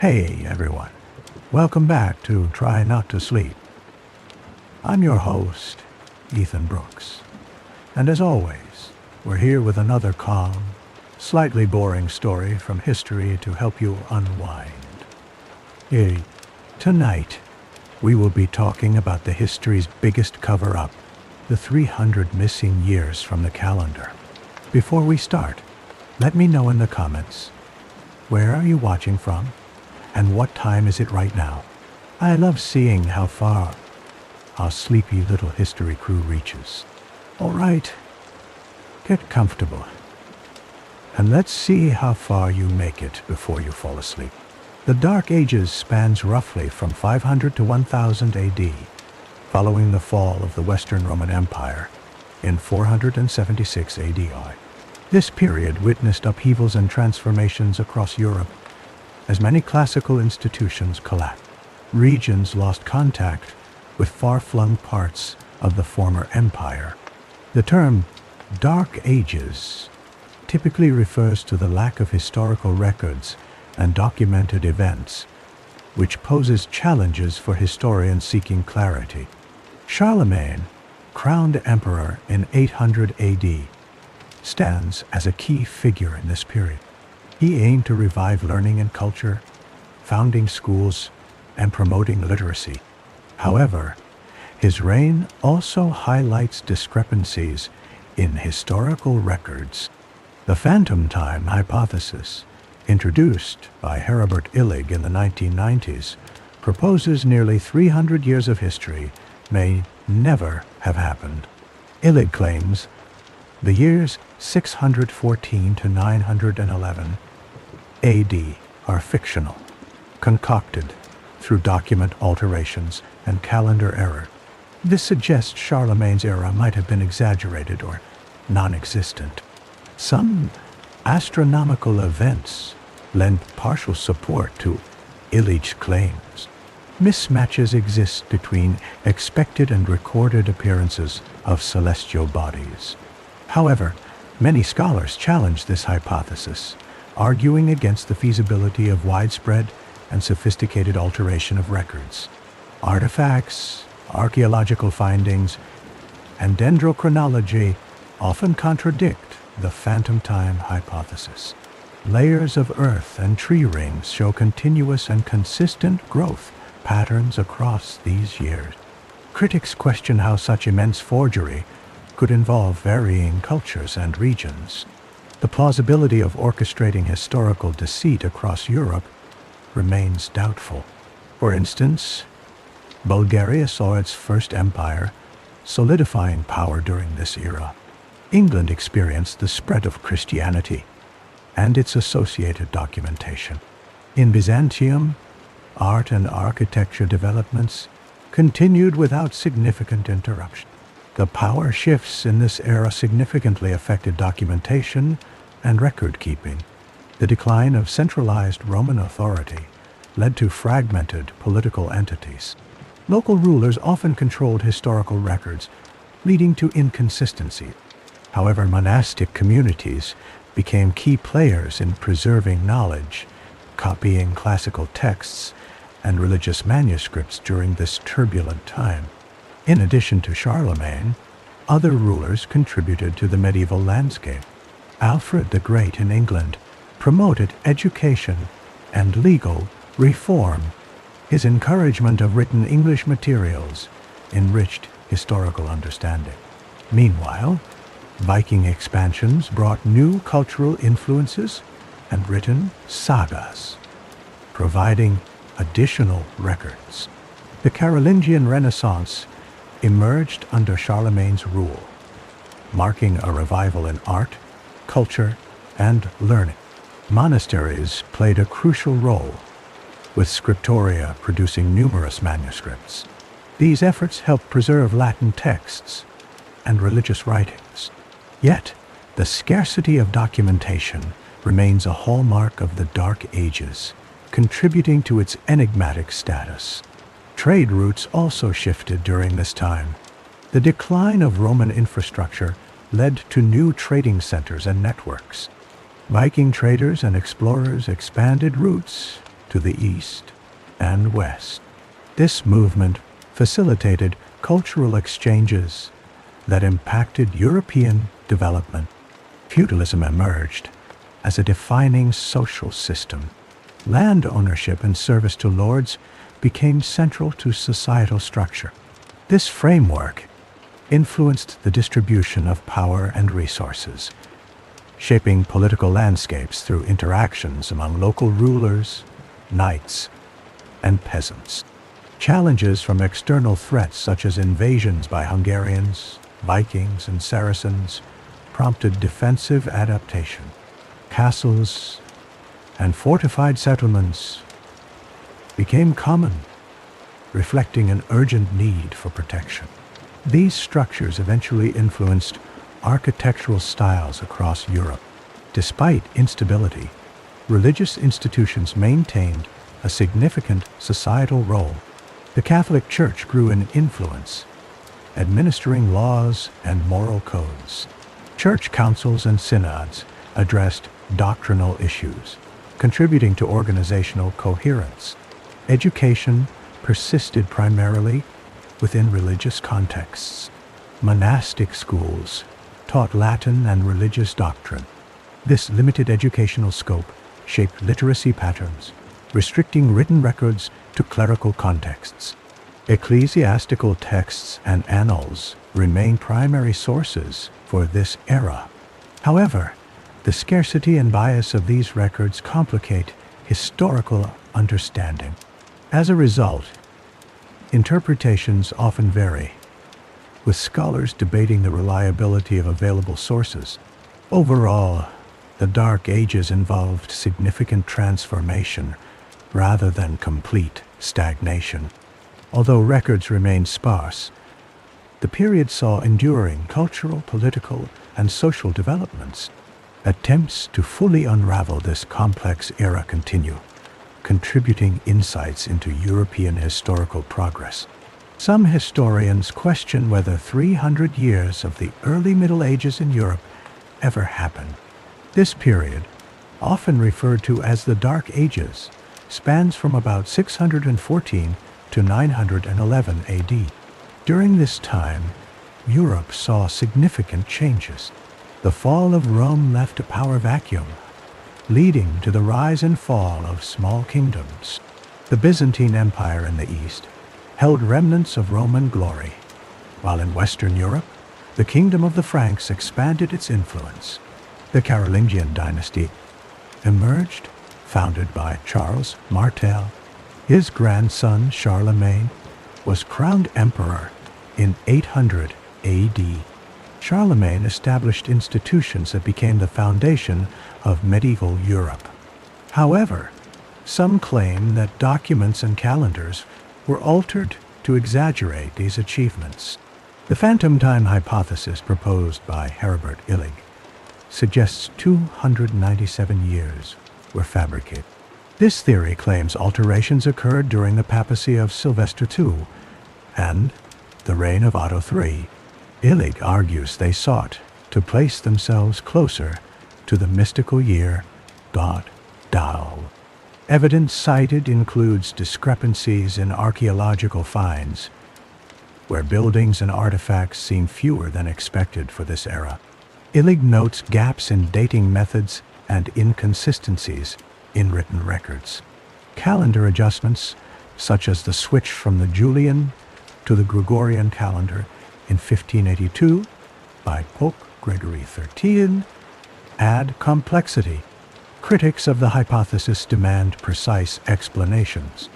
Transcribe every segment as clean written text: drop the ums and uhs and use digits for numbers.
Hey everyone, welcome back to Try Not to Sleep. I'm your host, Ethan Brooks, and as always, we're here with another calm, slightly boring story from history to help you unwind. Tonight, we will be talking about the history's biggest cover-up, the 300 missing years from the calendar. Before we start, let me know in the comments, where are you watching from? And what time is it right now? I love seeing how far our sleepy little history crew reaches. All right, get comfortable. And let's see how far you make it before you fall asleep. The Dark Ages spans roughly from 500 to 1000 AD, following the fall of the Western Roman Empire in 476 AD. This period witnessed upheavals and transformations across Europe as many classical institutions collapsed. Regions lost contact with far-flung parts of the former empire. The term Dark Ages typically refers to the lack of historical records and documented events, which poses challenges for historians seeking clarity. Charlemagne, crowned emperor in 800 AD, stands as a key figure in this period. He aimed to revive learning and culture, founding schools and promoting literacy. However, his reign also highlights discrepancies in historical records. The phantom time hypothesis, introduced by Herbert Illig in the 1990s, proposes nearly 300 years of history may never have happened. Illig claims the years 614 to 911 AD are fictional, concocted through document alterations and calendar error. This suggests Charlemagne's era might have been exaggerated or non-existent. Some astronomical events lend partial support to Illig's claims. Mismatches exist between expected and recorded appearances of celestial bodies. However, many scholars challenge this hypothesis, arguing against the feasibility of widespread and sophisticated alteration of records. Artifacts, archaeological findings, and dendrochronology often contradict the phantom time hypothesis. Layers of earth and tree rings show continuous and consistent growth patterns across these years. Critics question how such immense forgery could involve varying cultures and regions. The plausibility of orchestrating historical deceit across Europe remains doubtful. For instance, Bulgaria saw its first empire solidifying power during this era. England experienced the spread of Christianity and its associated documentation. In Byzantium, art and architecture developments continued without significant interruption. The power shifts in this era significantly affected documentation and record-keeping. The decline of centralized Roman authority led to fragmented political entities. Local rulers often controlled historical records, leading to inconsistency. However, monastic communities became key players in preserving knowledge, copying classical texts and religious manuscripts during this turbulent time. In addition to Charlemagne, other rulers contributed to the medieval landscape. Alfred the Great in England promoted education and legal reform. His encouragement of written English materials enriched historical understanding. Meanwhile, Viking expansions brought new cultural influences and written sagas, providing additional records. The Carolingian Renaissance emerged under Charlemagne's rule, marking a revival in art, culture, and learning. Monasteries played a crucial role, with scriptoria producing numerous manuscripts. These efforts helped preserve Latin texts and religious writings. Yet, the scarcity of documentation remains a hallmark of the Dark Ages, contributing to its enigmatic status. Trade routes also shifted during this time. The decline of Roman infrastructure led to new trading centers and networks. Viking traders and explorers expanded routes to the east and west. This movement facilitated cultural exchanges that impacted European development. Feudalism emerged as a defining social system. Land ownership and service to lords became central to societal structure. This framework influenced the distribution of power and resources, shaping political landscapes through interactions among local rulers, knights, and peasants. Challenges from external threats such as invasions by Hungarians, Vikings, and Saracens prompted defensive adaptation. Castles and fortified settlements became common, reflecting an urgent need for protection. These structures eventually influenced architectural styles across Europe. Despite instability, religious institutions maintained a significant societal role. The Catholic Church grew in influence, administering laws and moral codes. Church councils and synods addressed doctrinal issues, contributing to organizational coherence. Education persisted primarily within religious contexts. Monastic schools taught Latin and religious doctrine. This limited educational scope shaped literacy patterns, restricting written records to clerical contexts. Ecclesiastical texts and annals remain primary sources for this era. However, the scarcity and bias of these records complicate historical understanding. As a result, interpretations often vary, with scholars debating the reliability of available sources. Overall, the Dark Ages involved significant transformation rather than complete stagnation. Although records remained sparse, the period saw enduring cultural, political, and social developments. Attempts to fully unravel this complex era continue, contributing insights into European historical progress. Some historians question whether 300 years of the early Middle Ages in Europe ever happened. This period, often referred to as the Dark Ages, spans from about 614 to 911 AD. During this time, Europe saw significant changes. The fall of Rome left a power vacuum, leading to the rise and fall of small kingdoms. The Byzantine Empire in the east held remnants of Roman glory, while in Western Europe, the kingdom of the Franks expanded its influence. The Carolingian dynasty emerged, founded by Charles Martel. His grandson, Charlemagne, was crowned emperor in 800 AD. Charlemagne established institutions that became the foundation of medieval Europe. However, some claim that documents and calendars were altered to exaggerate these achievements. The phantom time hypothesis proposed by Herbert Illig suggests 297 years were fabricated. This theory claims alterations occurred during the papacy of Sylvester II and the reign of Otto III. Illig argues they sought to place themselves closer to the mystical year God Dao. Evidence cited includes discrepancies in archaeological finds, where buildings and artifacts seem fewer than expected for this era. Illig notes gaps in dating methods and inconsistencies in written records. Calendar adjustments, such as the switch from the Julian to the Gregorian calendar in 1582 by Pope Gregory XIII, add complexity. Critics of the hypothesis demand precise explanations.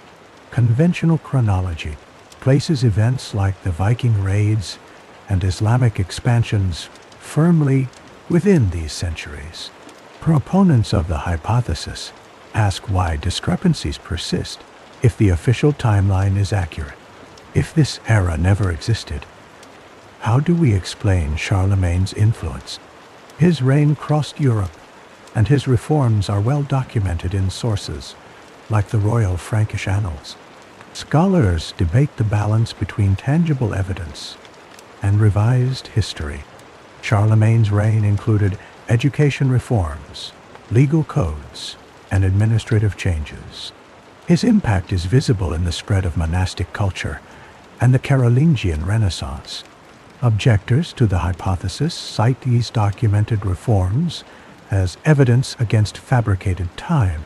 Conventional chronology places events like the Viking raids and Islamic expansions firmly within these centuries. Proponents of the hypothesis ask why discrepancies persist if the official timeline is accurate. If this era never existed, how do we explain Charlemagne's influence? His reign crossed Europe, and his reforms are well documented in sources like the Royal Frankish Annals. Scholars debate the balance between tangible evidence and revised history. Charlemagne's reign included education reforms, legal codes, and administrative changes. His impact is visible in the spread of monastic culture and the Carolingian Renaissance. Objectors to the hypothesis cite these documented reforms as evidence against fabricated time.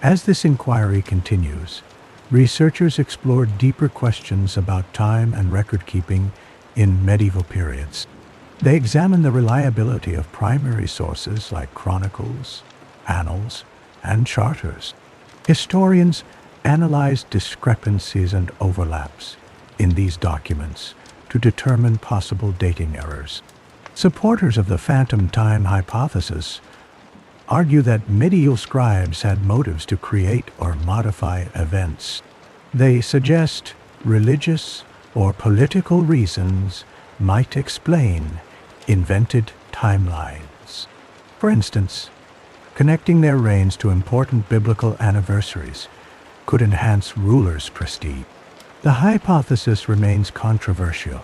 As this inquiry continues, researchers explore deeper questions about time and record-keeping in medieval periods. They examine the reliability of primary sources like chronicles, annals, and charters. Historians analyze discrepancies and overlaps in these documents to determine possible dating errors. Supporters of the phantom time hypothesis argue that medieval scribes had motives to create or modify events. They suggest religious or political reasons might explain invented timelines. For instance, connecting their reigns to important biblical anniversaries could enhance rulers' prestige. The hypothesis remains controversial,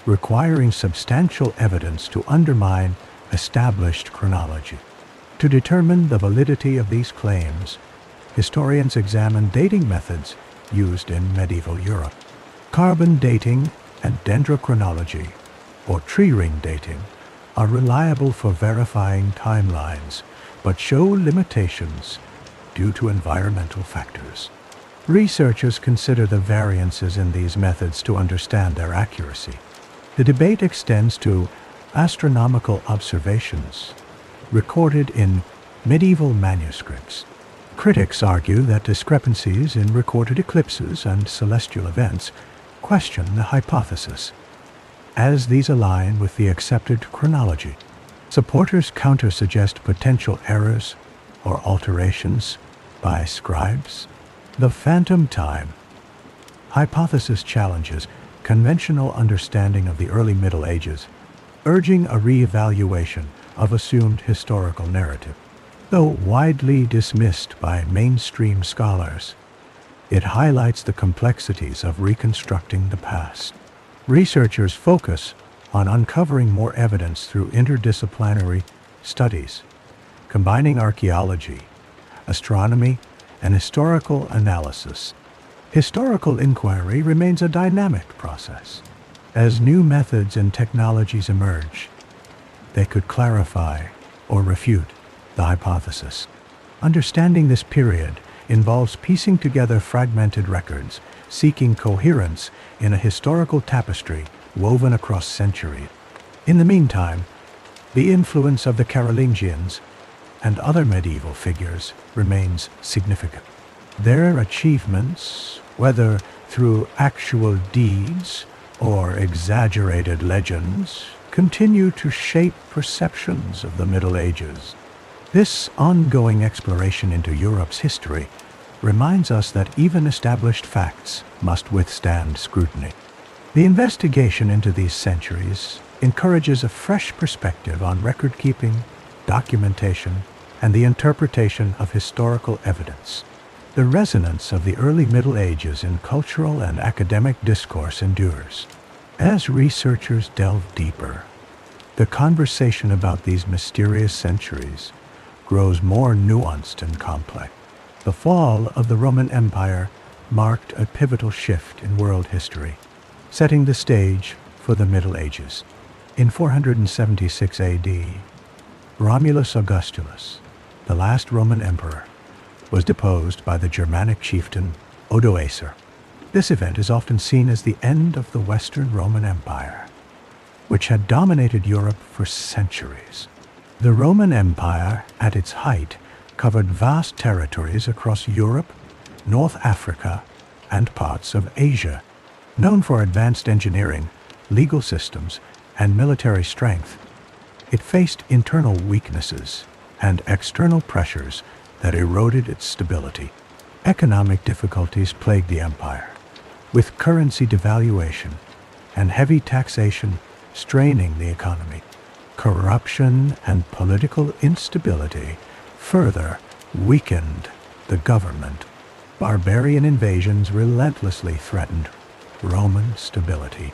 requiring substantial evidence to undermine established chronology. To determine the validity of these claims, historians examine dating methods used in medieval Europe. Carbon dating and dendrochronology, or tree ring dating, are reliable for verifying timelines, but show limitations due to environmental factors. Researchers consider the variances in these methods to understand their accuracy. The debate extends to astronomical observations recorded in medieval manuscripts. Critics argue that discrepancies in recorded eclipses and celestial events question the hypothesis, as these align with the accepted chronology. Supporters counter-suggest potential errors or alterations by scribes. The phantom time hypothesis challenges conventional understanding of the early Middle Ages, urging a re-evaluation of assumed historical narrative. Though widely dismissed by mainstream scholars, it highlights the complexities of reconstructing the past. Researchers focus on uncovering more evidence through interdisciplinary studies, combining archaeology, astronomy, and historical analysis. Historical inquiry remains a dynamic process. As new methods and technologies emerge, they could clarify or refute the hypothesis. Understanding this period involves piecing together fragmented records, seeking coherence in a historical tapestry woven across centuries. In the meantime, the influence of the Carolingians and other medieval figures remains significant. Their achievements, whether through actual deeds or exaggerated legends, continue to shape perceptions of the Middle Ages. This ongoing exploration into Europe's history reminds us that even established facts must withstand scrutiny. The investigation into these centuries encourages a fresh perspective on record-keeping, documentation, and the interpretation of historical evidence. The resonance of the early Middle Ages in cultural and academic discourse endures. As researchers delve deeper, the conversation about these mysterious centuries grows more nuanced and complex. The fall of the Roman Empire marked a pivotal shift in world history, setting the stage for the Middle Ages. In 476 AD, Romulus Augustulus, the last Roman emperor, was deposed by the Germanic chieftain Odoacer. This event is often seen as the end of the Western Roman Empire, which had dominated Europe for centuries. The Roman Empire, at its height, covered vast territories across Europe, North Africa, and parts of Asia. Known for advanced engineering, legal systems, and military strength, it faced internal weaknesses and external pressures that eroded its stability. Economic difficulties plagued the empire, with currency devaluation and heavy taxation straining the economy. Corruption and political instability further weakened the government. Barbarian invasions relentlessly threatened Roman stability.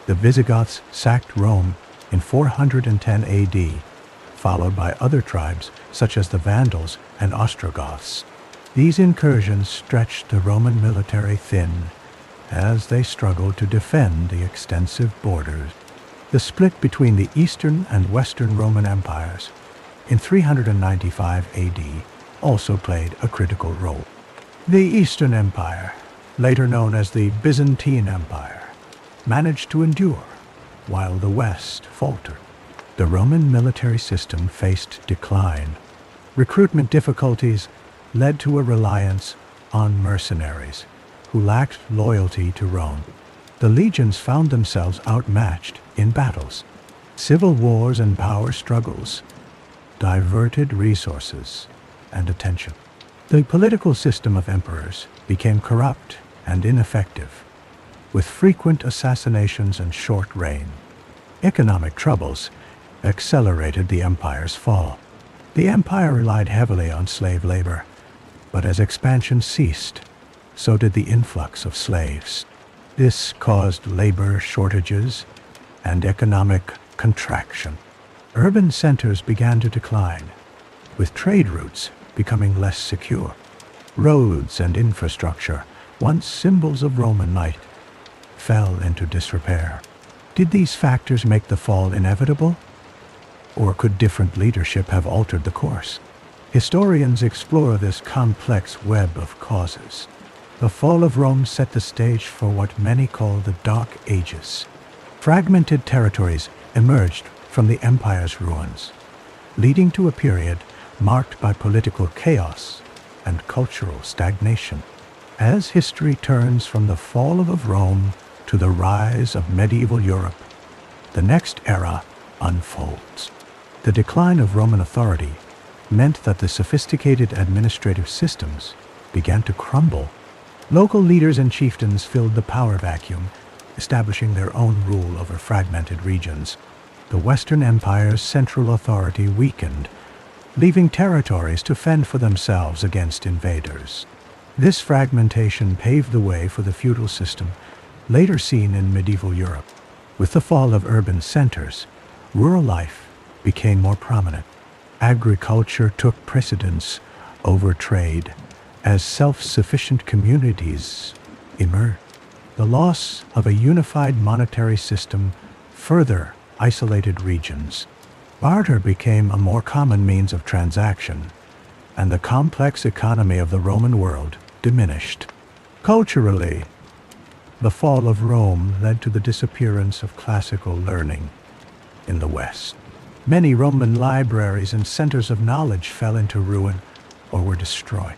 The Visigoths sacked Rome in 410 AD, followed by other tribes such as the Vandals and Ostrogoths. These incursions stretched the Roman military thin as they struggled to defend the extensive borders. The split between the Eastern and Western Roman empires in 395 AD also played a critical role. The Eastern Empire, later known as the Byzantine Empire, managed to endure, while the West faltered. The Roman military system faced decline. Recruitment difficulties led to a reliance on mercenaries who lacked loyalty to Rome. The legions found themselves outmatched in battles. Civil wars and power struggles diverted resources and attention. The political system of emperors became corrupt and ineffective, with frequent assassinations and short reign. Economic troubles accelerated the empire's fall. The empire relied heavily on slave labor, but as expansion ceased, so did the influx of slaves. This caused labor shortages and economic contraction. Urban centers began to decline, with trade routes becoming less secure. Roads and infrastructure, once symbols of Roman might, fell into disrepair. Did these factors make the fall inevitable? Or could different leadership have altered the course? Historians explore this complex web of causes. The fall of Rome set the stage for what many call the Dark Ages. Fragmented territories emerged from the empire's ruins, leading to a period marked by political chaos and cultural stagnation. As history turns from the fall of Rome to the rise of medieval Europe, the next era unfolds. The decline of Roman authority meant that the sophisticated administrative systems began to crumble. Local leaders and chieftains filled the power vacuum, establishing their own rule over fragmented regions. The Western Empire's central authority weakened, leaving territories to fend for themselves against invaders. This fragmentation paved the way for the feudal system, later seen in medieval Europe. With the fall of urban centers, rural life became more prominent. Agriculture took precedence over trade as self-sufficient communities emerged. The loss of a unified monetary system further isolated regions. Barter became a more common means of transaction, and the complex economy of the Roman world diminished. Culturally, the fall of Rome led to the disappearance of classical learning in the West. Many Roman libraries and centers of knowledge fell into ruin or were destroyed.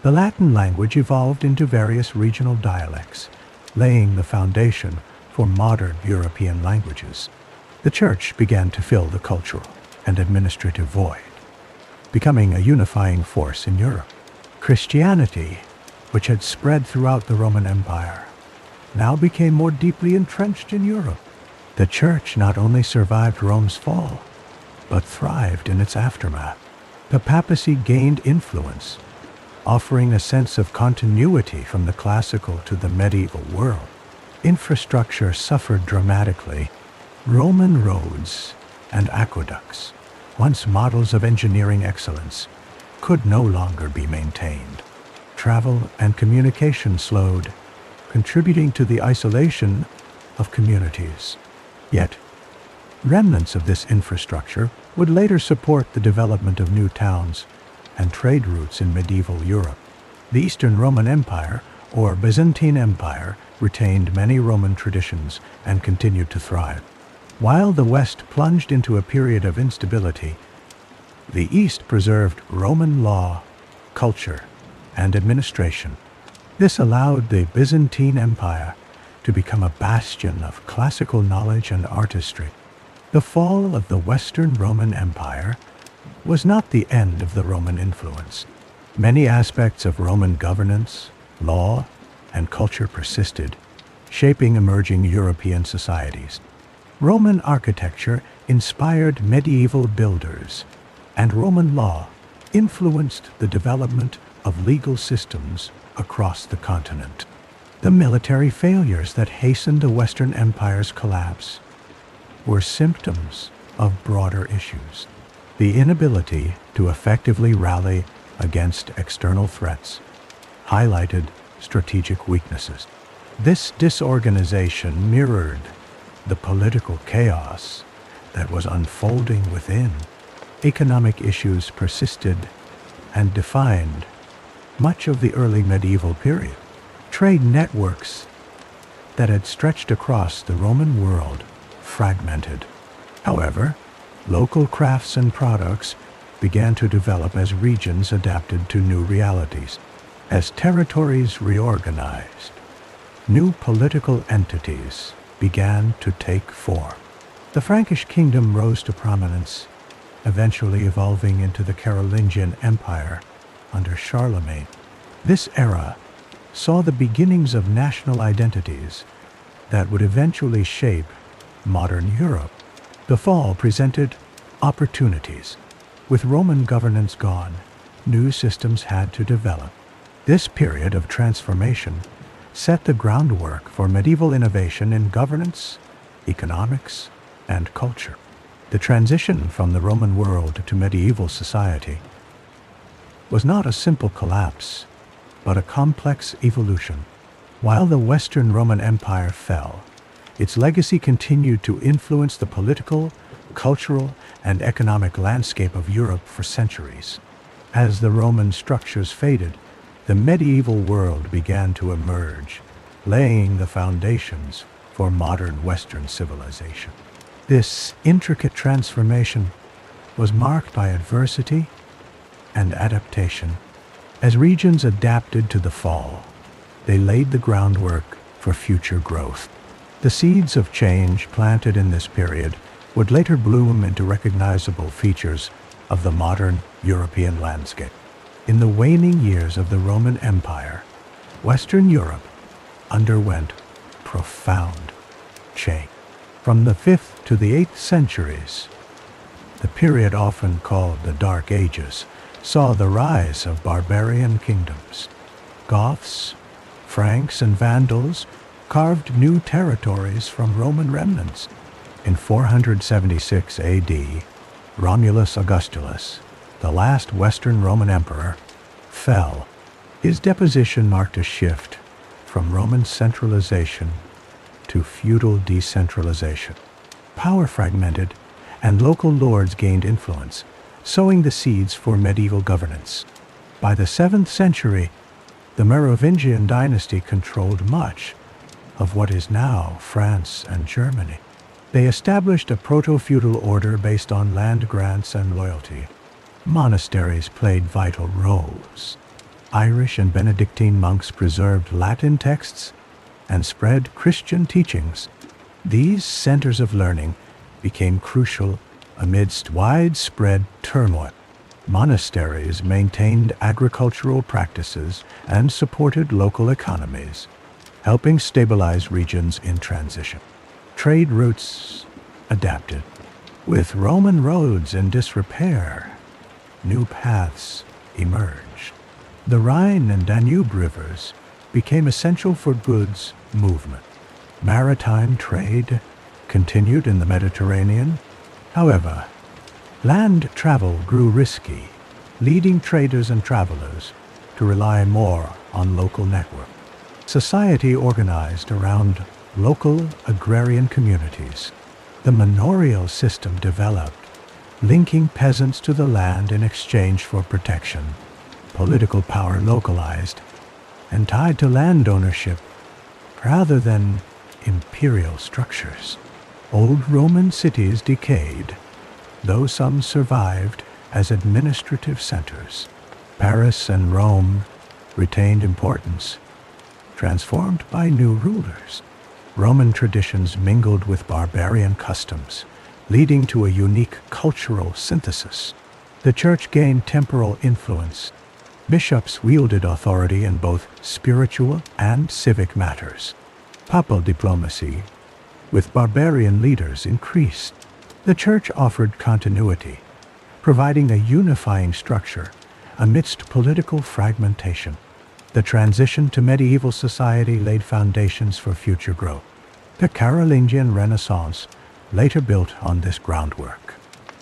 The Latin language evolved into various regional dialects, laying the foundation for modern European languages. The Church began to fill the cultural and administrative void, becoming a unifying force in Europe. Christianity, which had spread throughout the Roman Empire, now became more deeply entrenched in Europe. The Church not only survived Rome's fall, but thrived in its aftermath. The papacy gained influence, offering a sense of continuity from the classical to the medieval world. Infrastructure suffered dramatically. Roman roads and aqueducts, once models of engineering excellence, could no longer be maintained. Travel and communication slowed, contributing to the isolation of communities. Yet, remnants of this infrastructure would later support the development of new towns and trade routes in medieval Europe. The Eastern Roman Empire, or Byzantine Empire, retained many Roman traditions and continued to thrive. While the West plunged into a period of instability, the East preserved Roman law, culture, and administration. This allowed the Byzantine Empire to become a bastion of classical knowledge and artistry. The fall of the Western Roman Empire was not the end of the Roman influence. Many aspects of Roman governance, law, and culture persisted, shaping emerging European societies. Roman architecture inspired medieval builders, and Roman law influenced the development of legal systems across the continent. The military failures that hastened the Western Empire's collapse were symptoms of broader issues. The inability to effectively rally against external threats, highlighted strategic weaknesses. This disorganization mirrored the political chaos that was unfolding within. Economic issues persisted and defined much of the early medieval period. Trade networks that had stretched across the Roman world fragmented. However, local crafts and products began to develop as regions adapted to new realities. As territories reorganized, new political entities began to take form. The Frankish kingdom rose to prominence, eventually evolving into the Carolingian Empire under Charlemagne. This era saw the beginnings of national identities that would eventually shape modern Europe. The fall presented opportunities. With Roman governance gone, new systems had to develop. This period of transformation set the groundwork for medieval innovation in governance, economics, and culture. The transition from the Roman world to medieval society was not a simple collapse, but a complex evolution. While the Western Roman Empire fell, its legacy continued to influence the political, cultural, and economic landscape of Europe for centuries. As the Roman structures faded, the medieval world began to emerge, laying the foundations for modern Western civilization. This intricate transformation was marked by adversity and adaptation. As regions adapted to the fall, they laid the groundwork for future growth. The seeds of change planted in this period would later bloom into recognizable features of the modern European landscape. In the waning years of the Roman Empire, Western Europe underwent profound change. From the 5th to the 8th centuries, the period often called the Dark Ages saw the rise of barbarian kingdoms. Goths, Franks, and Vandals carved new territories from Roman remnants. In 476 AD, Romulus Augustulus, the last Western Roman emperor, fell. His deposition marked a shift from Roman centralization to feudal decentralization. Power fragmented, and local lords gained influence, sowing the seeds for medieval governance. By the 7th century, the Merovingian dynasty controlled much of what is now France and Germany. They established a proto-feudal order based on land grants and loyalty. Monasteries played vital roles. Irish and Benedictine monks preserved Latin texts and spread Christian teachings. These centers of learning became crucial amidst widespread turmoil. Monasteries maintained agricultural practices and supported local economies, helping stabilize regions in transition. Trade routes adapted. With Roman roads in disrepair, new paths emerged. The Rhine and Danube rivers became essential for goods movement. Maritime trade continued in the Mediterranean. However, land travel grew risky, leading traders and travelers to rely more on local networks. Society organized around local agrarian communities. The manorial system developed, linking peasants to the land in exchange for protection. Political power localized and tied to land ownership rather than imperial structures. Old Roman cities decayed, though some survived as administrative centers. Paris and Rome retained importance, transformed by new rulers. Roman traditions mingled with barbarian customs, leading to a unique cultural synthesis. The church gained temporal influence. Bishops wielded authority in both spiritual and civic matters. Papal diplomacy with barbarian leaders increased. The church offered continuity, providing a unifying structure amidst political fragmentation. The transition to medieval society laid foundations for future growth. The Carolingian Renaissance later built on this groundwork.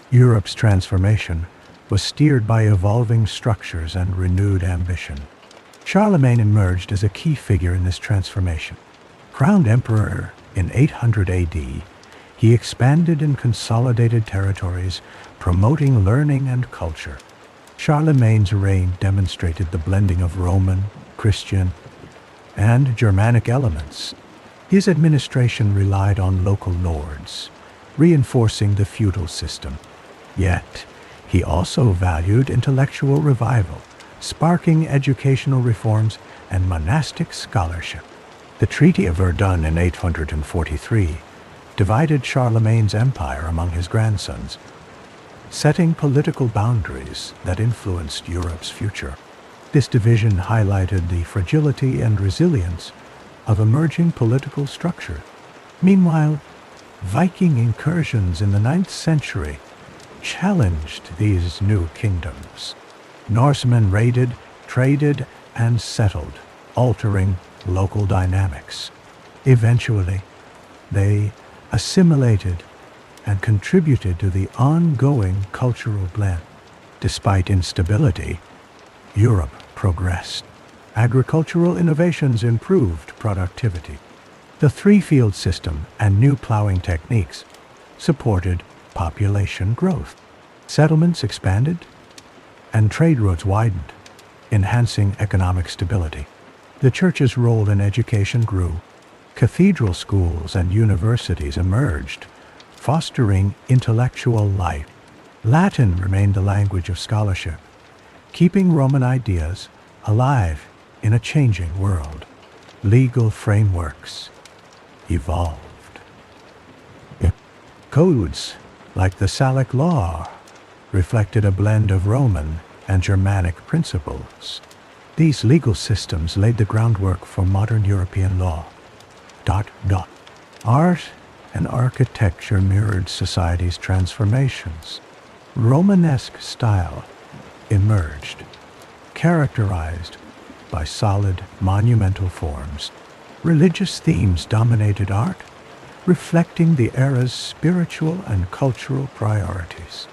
Europe's transformation was steered by evolving structures and renewed ambition. Charlemagne emerged as a key figure in this transformation. Crowned emperor in 800 AD, he expanded and consolidated territories, promoting learning and culture. Charlemagne's reign demonstrated the blending of Roman, Christian, and Germanic elements. His administration relied on local lords, reinforcing the feudal system. Yet, he also valued intellectual revival, sparking educational reforms and monastic scholarship. The Treaty of Verdun in 843 divided Charlemagne's empire among his grandsons, setting political boundaries that influenced Europe's future. This division highlighted the fragility and resilience of emerging political structure. Meanwhile, Viking incursions in the 9th century challenged these new kingdoms. Norsemen raided, traded, and settled, altering local dynamics. Eventually, they assimilated and contributed to the ongoing cultural blend. Despite instability, Europe progressed. Agricultural innovations improved productivity. The three-field system and new plowing techniques supported population growth. Settlements expanded and trade routes widened, enhancing economic stability. The church's role in education grew. Cathedral schools and universities emerged, fostering intellectual life. Latin remained the language of scholarship, keeping Roman ideas alive in a changing world. Legal frameworks evolved. Codes, like the Salic law, reflected a blend of Roman and Germanic principles. These legal systems laid the groundwork for modern European law. Art and architecture mirrored society's transformations. Romanesque style emerged, characterized by solid, monumental forms. Religious themes dominated art, reflecting the era's spiritual and cultural priorities.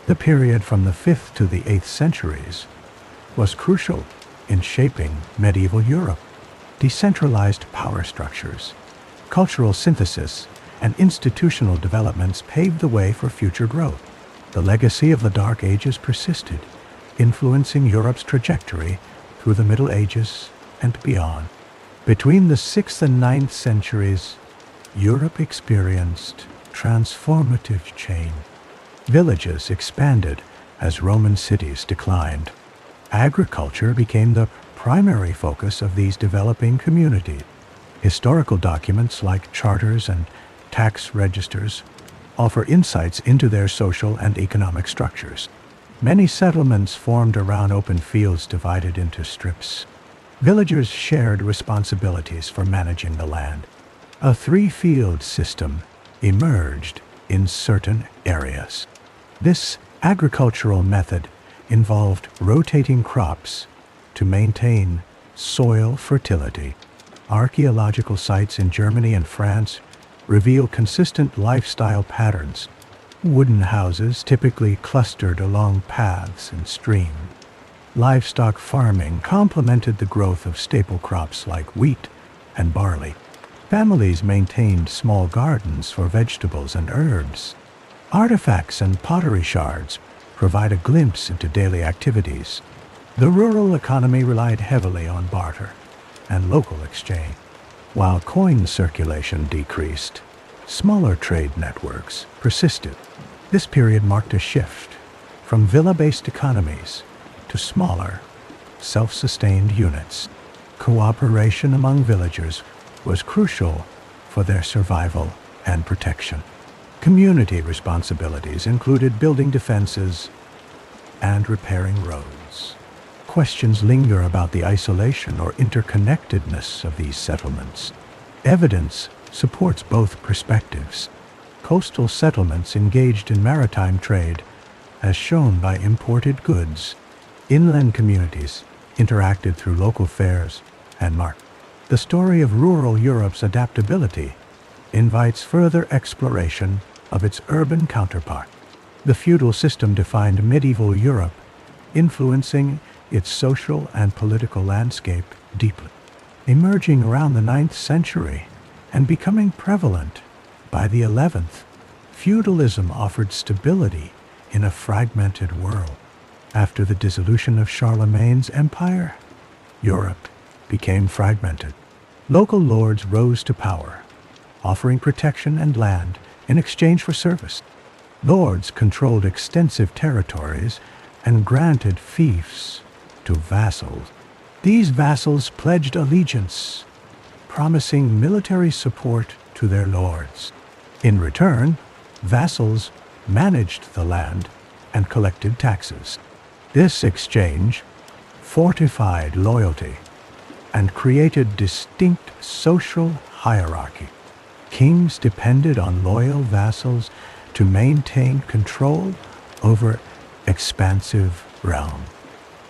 The period from the 5th to the 8th centuries was crucial in shaping medieval Europe. Decentralized power structures, cultural synthesis, and institutional developments paved the way for future growth. The legacy of the Dark Ages persisted, influencing Europe's trajectory through the Middle Ages and beyond. Between the 6th and 9th centuries, Europe experienced transformative change. Villages expanded as Roman cities declined. Agriculture became the primary focus of these developing communities. Historical documents like charters and tax registers offer insights into their social and economic structures. Many settlements formed around open fields divided into strips. Villagers shared responsibilities for managing the land. A three-field system emerged in certain areas. This agricultural method involved rotating crops to maintain soil fertility. Archaeological sites in Germany and France reveal consistent lifestyle patterns. Wooden houses typically clustered along paths and streams. Livestock farming complemented the growth of staple crops like wheat and barley. Families maintained small gardens for vegetables and herbs. Artifacts and pottery shards provide a glimpse into daily activities. The rural economy relied heavily on barter and local exchange. While coin circulation decreased, smaller trade networks persisted. This period marked a shift from villa-based economies to smaller, self-sustained units. Cooperation among villagers was crucial for their survival and protection. Community responsibilities included building defenses and repairing roads. Questions linger about the isolation or interconnectedness of these settlements. Evidence supports both perspectives. Coastal settlements engaged in maritime trade, as shown by imported goods. Inland communities interacted through local fairs and markets. The story of rural Europe's adaptability invites further exploration of its urban counterpart. The feudal system defined medieval Europe, influencing its social and political landscape deeply. Emerging around the 9th century and becoming prevalent by the 11th, feudalism offered stability in a fragmented world. After the dissolution of Charlemagne's empire, Europe became fragmented. Local lords rose to power, offering protection and land in exchange for service. Lords controlled extensive territories and granted fiefs to vassals. These vassals pledged allegiance, promising military support to their lords. In return, vassals managed the land and collected taxes. This exchange fortified loyalty and created distinct social hierarchy. Kings depended on loyal vassals to maintain control over expansive realm.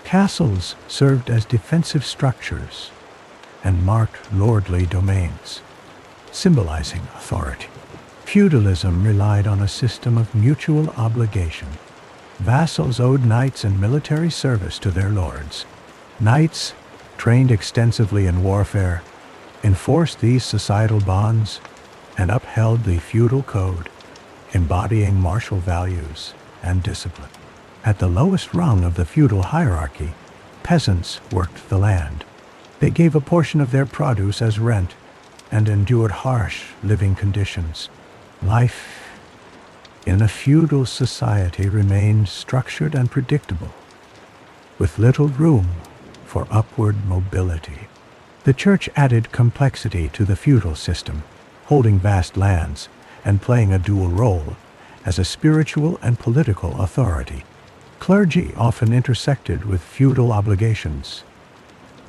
Castles served as defensive structures and marked lordly domains, symbolizing authority. Feudalism relied on a system of mutual obligation. Vassals owed knights and military service to their lords. Knights, trained extensively in warfare, enforced these societal bonds and upheld the feudal code, embodying martial values and discipline. At the lowest rung of the feudal hierarchy, peasants worked the land. They gave a portion of their produce as rent and endured harsh living conditions. Life in a feudal society remained structured and predictable, with little room for upward mobility. The church added complexity to the feudal system, holding vast lands and playing a dual role as a spiritual and political authority. Clergy often intersected with feudal obligations,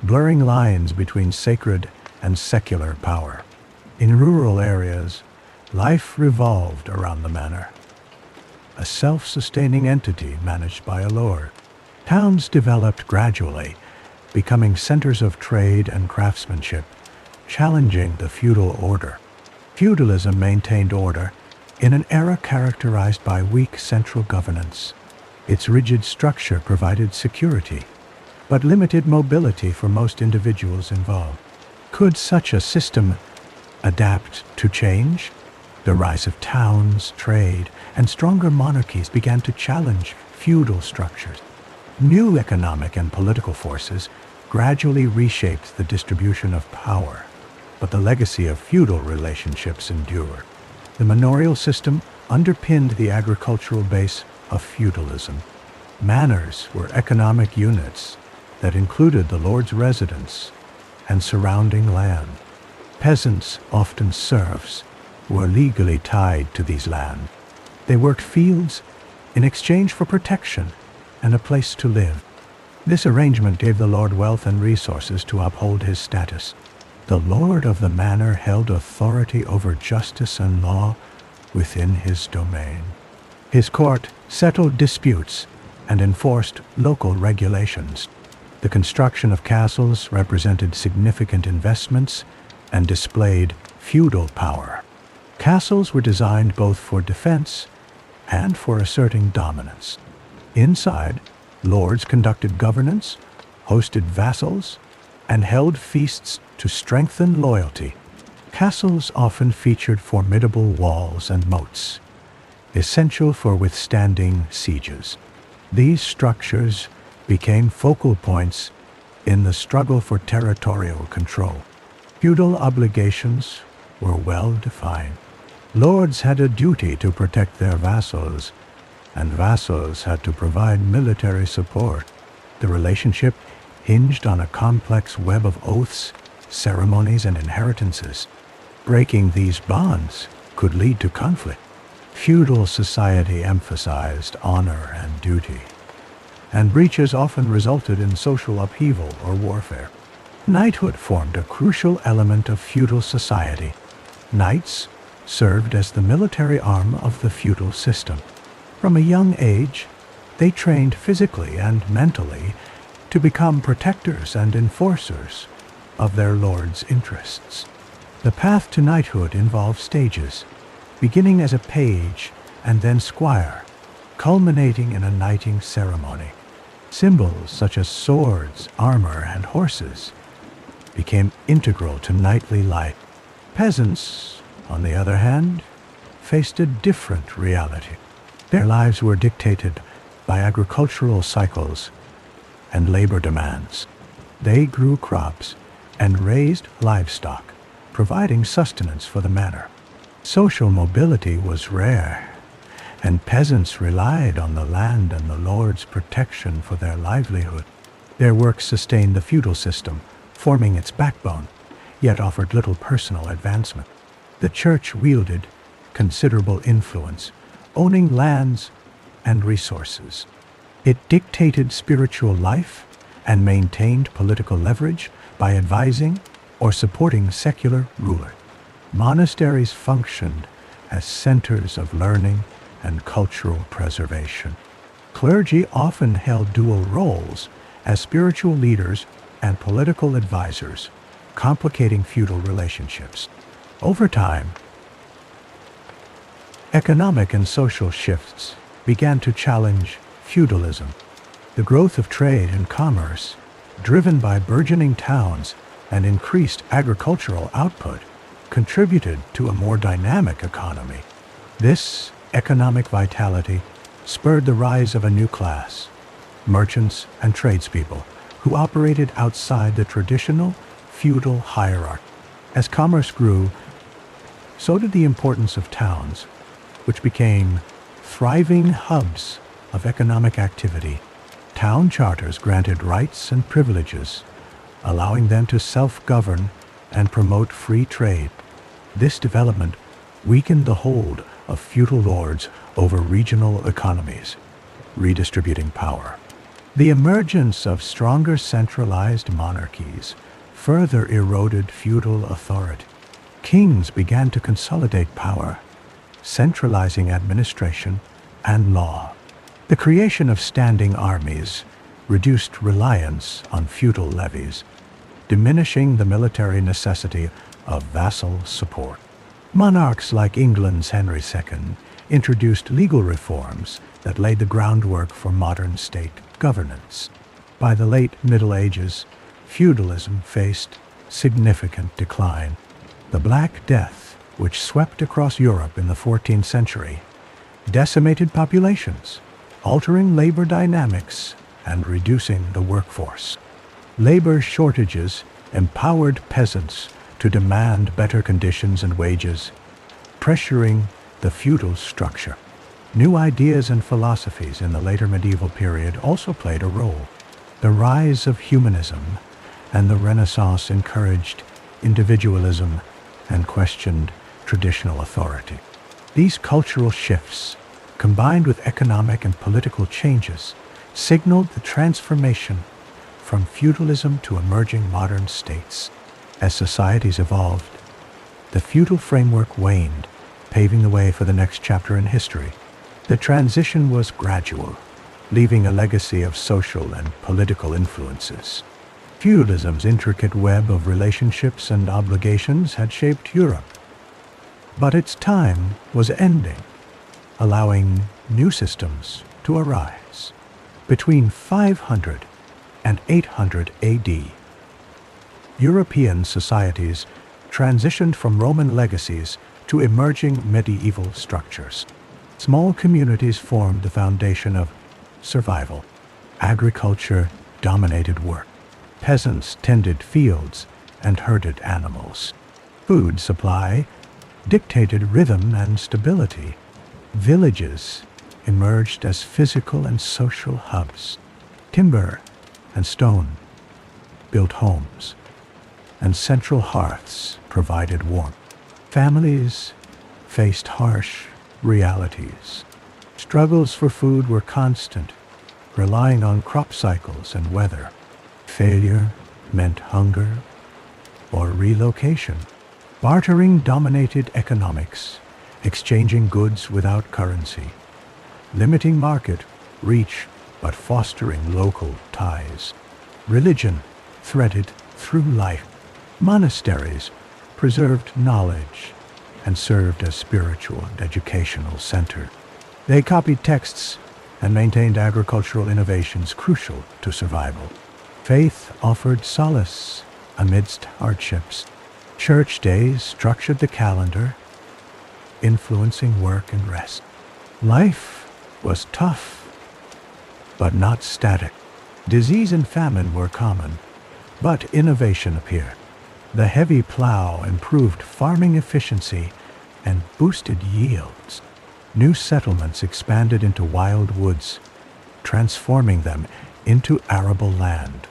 blurring lines between sacred and secular power. In rural areas, life revolved around the manor, a self-sustaining entity managed by a lord. Towns developed gradually, becoming centers of trade and craftsmanship, challenging the feudal order. Feudalism maintained order in an era characterized by weak central governance. Its rigid structure provided security, but limited mobility for most individuals involved. Could such a system adapt to change? The rise of towns, trade, and stronger monarchies began to challenge feudal structures. New economic and political forces gradually reshaped the distribution of power, but the legacy of feudal relationships endured. The manorial system underpinned the agricultural base of feudalism. Manors were economic units that included the lord's residence and surrounding land. Peasants, often serfs, were legally tied to these lands. They worked fields in exchange for protection and a place to live. This arrangement gave the lord wealth and resources to uphold his status. The lord of the manor held authority over justice and law within his domain. His court settled disputes and enforced local regulations. The construction of castles represented significant investments and displayed feudal power. Castles were designed both for defense and for asserting dominance. Inside, lords conducted governance, hosted vassals, and held feasts to strengthen loyalty. Castles often featured formidable walls and moats, essential for withstanding sieges. These structures became focal points in the struggle for territorial control. Feudal obligations were well defined. Lords had a duty to protect their vassals, and vassals had to provide military support. The relationship hinged on a complex web of oaths, ceremonies, and inheritances. Breaking these bonds could lead to conflict. Feudal society emphasized honor and duty, and breaches often resulted in social upheaval or warfare. Knighthood formed a crucial element of feudal society. Knights served as the military arm of the feudal system. From a young age, they trained physically and mentally to become protectors and enforcers of their lord's interests. The path to knighthood involved stages, beginning as a page and then squire, culminating in a knighting ceremony. Symbols such as swords, armor, and horses became integral to knightly life. Peasants, on the other hand, faced a different reality. Their lives were dictated by agricultural cycles and labor demands. They grew crops and raised livestock, providing sustenance for the manor. Social mobility was rare, and peasants relied on the land and the lord's protection for their livelihood. Their work sustained the feudal system, forming its backbone, yet offered little personal advancement. The church wielded considerable influence, owning lands and resources. It dictated spiritual life and maintained political leverage by advising or supporting secular rulers. Monasteries functioned as centers of learning and cultural preservation. Clergy often held dual roles as spiritual leaders and political advisors, complicating feudal relationships. Over time, economic and social shifts began to challenge feudalism. The growth of trade and commerce, driven by burgeoning towns and increased agricultural output, contributed to a more dynamic economy. This economic vitality spurred the rise of a new class, merchants and tradespeople, who operated outside the traditional feudal hierarchy. As commerce grew, so did the importance of towns, which became thriving hubs of economic activity. Town charters granted rights and privileges, allowing them to self-govern and promote free trade. This development weakened the hold of feudal lords over regional economies, redistributing power. The emergence of stronger centralized monarchies further eroded feudal authority. Kings began to consolidate power, centralizing administration and law. The creation of standing armies reduced reliance on feudal levies, diminishing the military necessity of vassal support. Monarchs like England's Henry II introduced legal reforms that laid the groundwork for modern state governance. By the late Middle Ages, feudalism faced significant decline. The Black Death, which swept across Europe in the 14th century, decimated populations, altering labor dynamics and reducing the workforce. Labor shortages empowered peasants to demand better conditions and wages, pressuring the feudal structure. New ideas and philosophies in the later medieval period also played a role. The rise of humanism and the Renaissance encouraged individualism and questioned traditional authority. These cultural shifts, combined with economic and political changes, signaled the transformation from feudalism to emerging modern states. As societies evolved, the feudal framework waned, paving the way for the next chapter in history. The transition was gradual, leaving a legacy of social and political influences. Feudalism's intricate web of relationships and obligations had shaped Europe, but its time was ending, allowing new systems to arise. Between 500 and 800 AD, European societies transitioned from Roman legacies to emerging medieval structures. Small communities formed the foundation of survival. Agriculture dominated work. Peasants tended fields and herded animals. Food supply dictated rhythm and stability. Villages emerged as physical and social hubs. Timber and stone built homes, and central hearths provided warmth. Families faced harsh realities. Struggles for food were constant, relying on crop cycles and weather. Failure meant hunger or relocation. Bartering dominated economics, exchanging goods without currency, limiting market reach but fostering local ties. Religion threaded through life. Monasteries preserved knowledge and served as spiritual and educational centers. They copied texts and maintained agricultural innovations crucial to survival. Faith offered solace amidst hardships. Church days structured the calendar, influencing work and rest. Life was tough, but not static. Disease and famine were common, but innovation appeared. The heavy plow improved farming efficiency and boosted yields. New settlements expanded into wild woods, transforming them into arable land.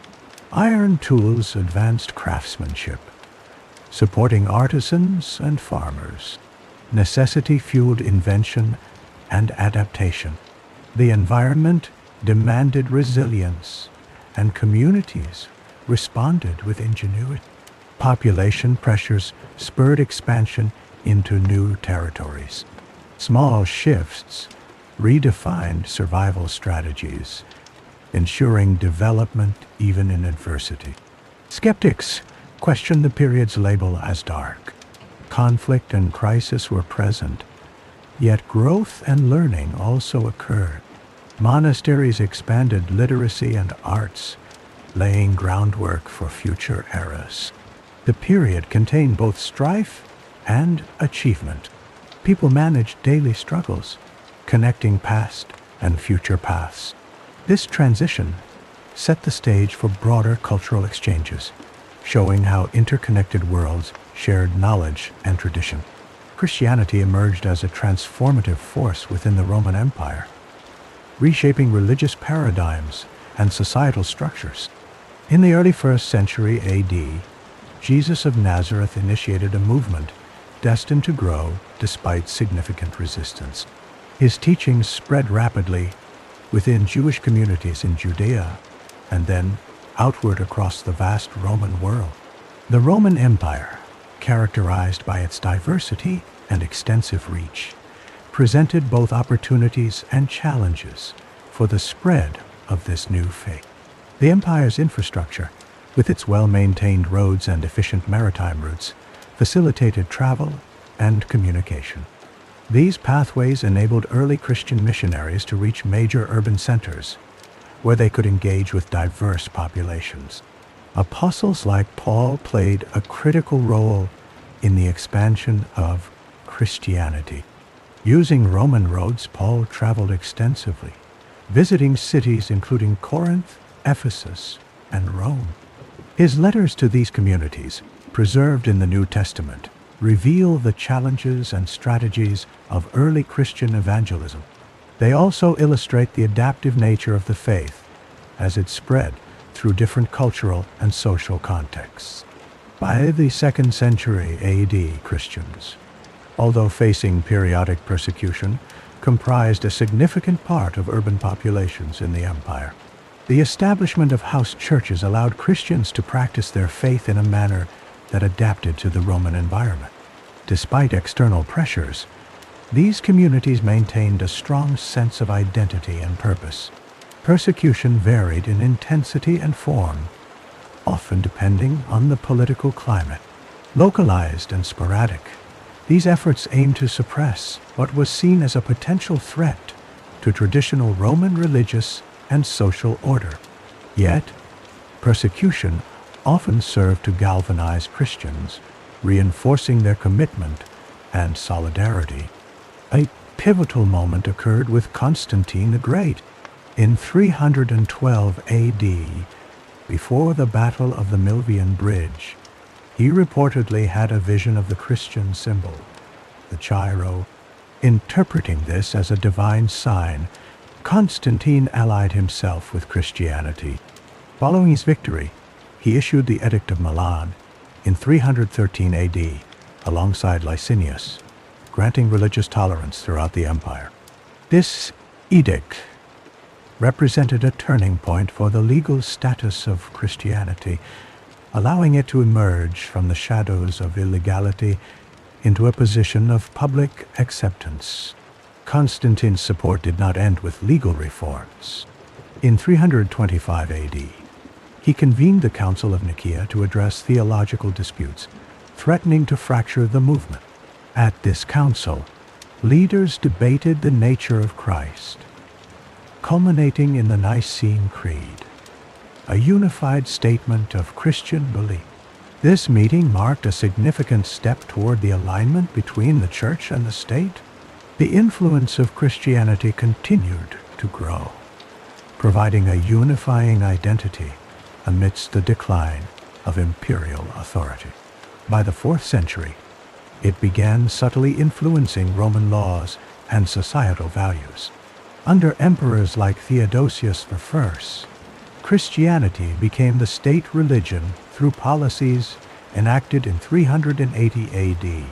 Iron tools advanced craftsmanship, supporting artisans and farmers. Necessity fueled invention and adaptation. The environment demanded resilience, and communities responded with ingenuity. Population pressures spurred expansion into new territories. Small shifts redefined survival strategies, ensuring development even in adversity. Skeptics questioned the period's label as dark. Conflict and crisis were present, yet growth and learning also occurred. Monasteries expanded literacy and arts, laying groundwork for future eras. The period contained both strife and achievement. People managed daily struggles, connecting past and future paths. This transition set the stage for broader cultural exchanges, showing how interconnected worlds shared knowledge and tradition. Christianity emerged as a transformative force within the Roman Empire, reshaping religious paradigms and societal structures. In the early 1st century AD, Jesus of Nazareth initiated a movement destined to grow despite significant resistance. His teachings spread rapidly within Jewish communities in Judea and then outward across the vast Roman world. The Roman Empire, characterized by its diversity and extensive reach, presented both opportunities and challenges for the spread of this new faith. The empire's infrastructure, with its well-maintained roads and efficient maritime routes, facilitated travel and communication. These pathways enabled early Christian missionaries to reach major urban centers, where they could engage with diverse populations. Apostles like Paul played a critical role in the expansion of Christianity. Using Roman roads, Paul traveled extensively, visiting cities including Corinth, Ephesus, and Rome. His letters to these communities, preserved in the New Testament, reveal the challenges and strategies of early Christian evangelism. They also illustrate the adaptive nature of the faith as it spread through different cultural and social contexts. By the 2nd century AD, Christians, although facing periodic persecution, comprised a significant part of urban populations in the empire. The establishment of house churches allowed Christians to practice their faith in a manner that adapted to the Roman environment. Despite external pressures, these communities maintained a strong sense of identity and purpose. Persecution varied in intensity and form, often depending on the political climate. Localized and sporadic, these efforts aimed to suppress what was seen as a potential threat to traditional Roman religious and social order. Yet, persecution often served to galvanize Christians, reinforcing their commitment and solidarity. A pivotal moment occurred with Constantine the Great. In 312 AD, before the Battle of the Milvian Bridge, he reportedly had a vision of the Christian symbol, the Chi-Rho. Interpreting this as a divine sign, Constantine allied himself with Christianity. Following his victory, he issued the Edict of Milan in 313 AD, alongside Licinius, granting religious tolerance throughout the empire. This edict represented a turning point for the legal status of Christianity, allowing it to emerge from the shadows of illegality into a position of public acceptance. Constantine's support did not end with legal reforms. In 325 AD, he convened the Council of Nicaea to address theological disputes, threatening to fracture the movement. At this council, leaders debated the nature of Christ, culminating in the Nicene Creed, a unified statement of Christian belief. This meeting marked a significant step toward the alignment between the Church and the state. The influence of Christianity continued to grow, providing a unifying identity amidst the decline of imperial authority. By the 4th century, it began subtly influencing Roman laws and societal values. Under emperors like Theodosius I, Christianity became the state religion through policies enacted in 380 AD,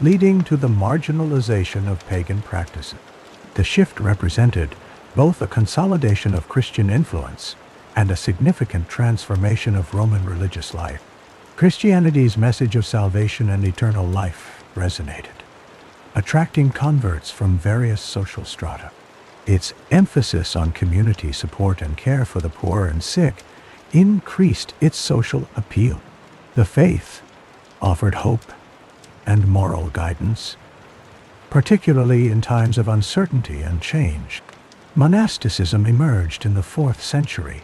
leading to the marginalization of pagan practices. The shift represented both a consolidation of Christian influence and a significant transformation of Roman religious life. Christianity's message of salvation and eternal life resonated, attracting converts from various social strata. Its emphasis on community support and care for the poor and sick increased its social appeal. The faith offered hope and moral guidance, particularly in times of uncertainty and change. Monasticism emerged in the 4th century,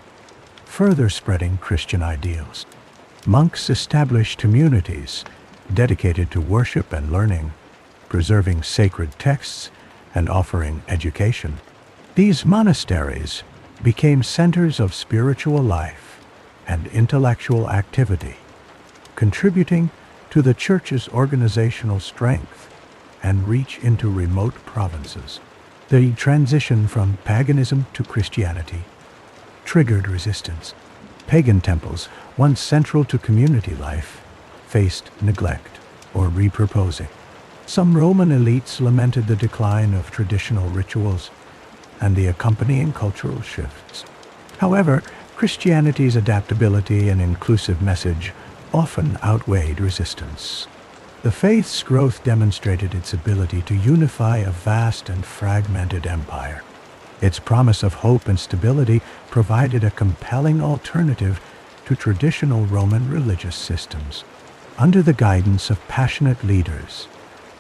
further spreading Christian ideals. Monks established communities dedicated to worship and learning, preserving sacred texts and offering education. These monasteries became centers of spiritual life and intellectual activity, contributing to the Church's organizational strength and reach into remote provinces. The transition from paganism to Christianity triggered resistance. Pagan temples, once central to community life, faced neglect or repurposing. Some Roman elites lamented the decline of traditional rituals and the accompanying cultural shifts. However, Christianity's adaptability and inclusive message often outweighed resistance. The faith's growth demonstrated its ability to unify a vast and fragmented empire. Its promise of hope and stability provided a compelling alternative to traditional Roman religious systems. Under the guidance of passionate leaders,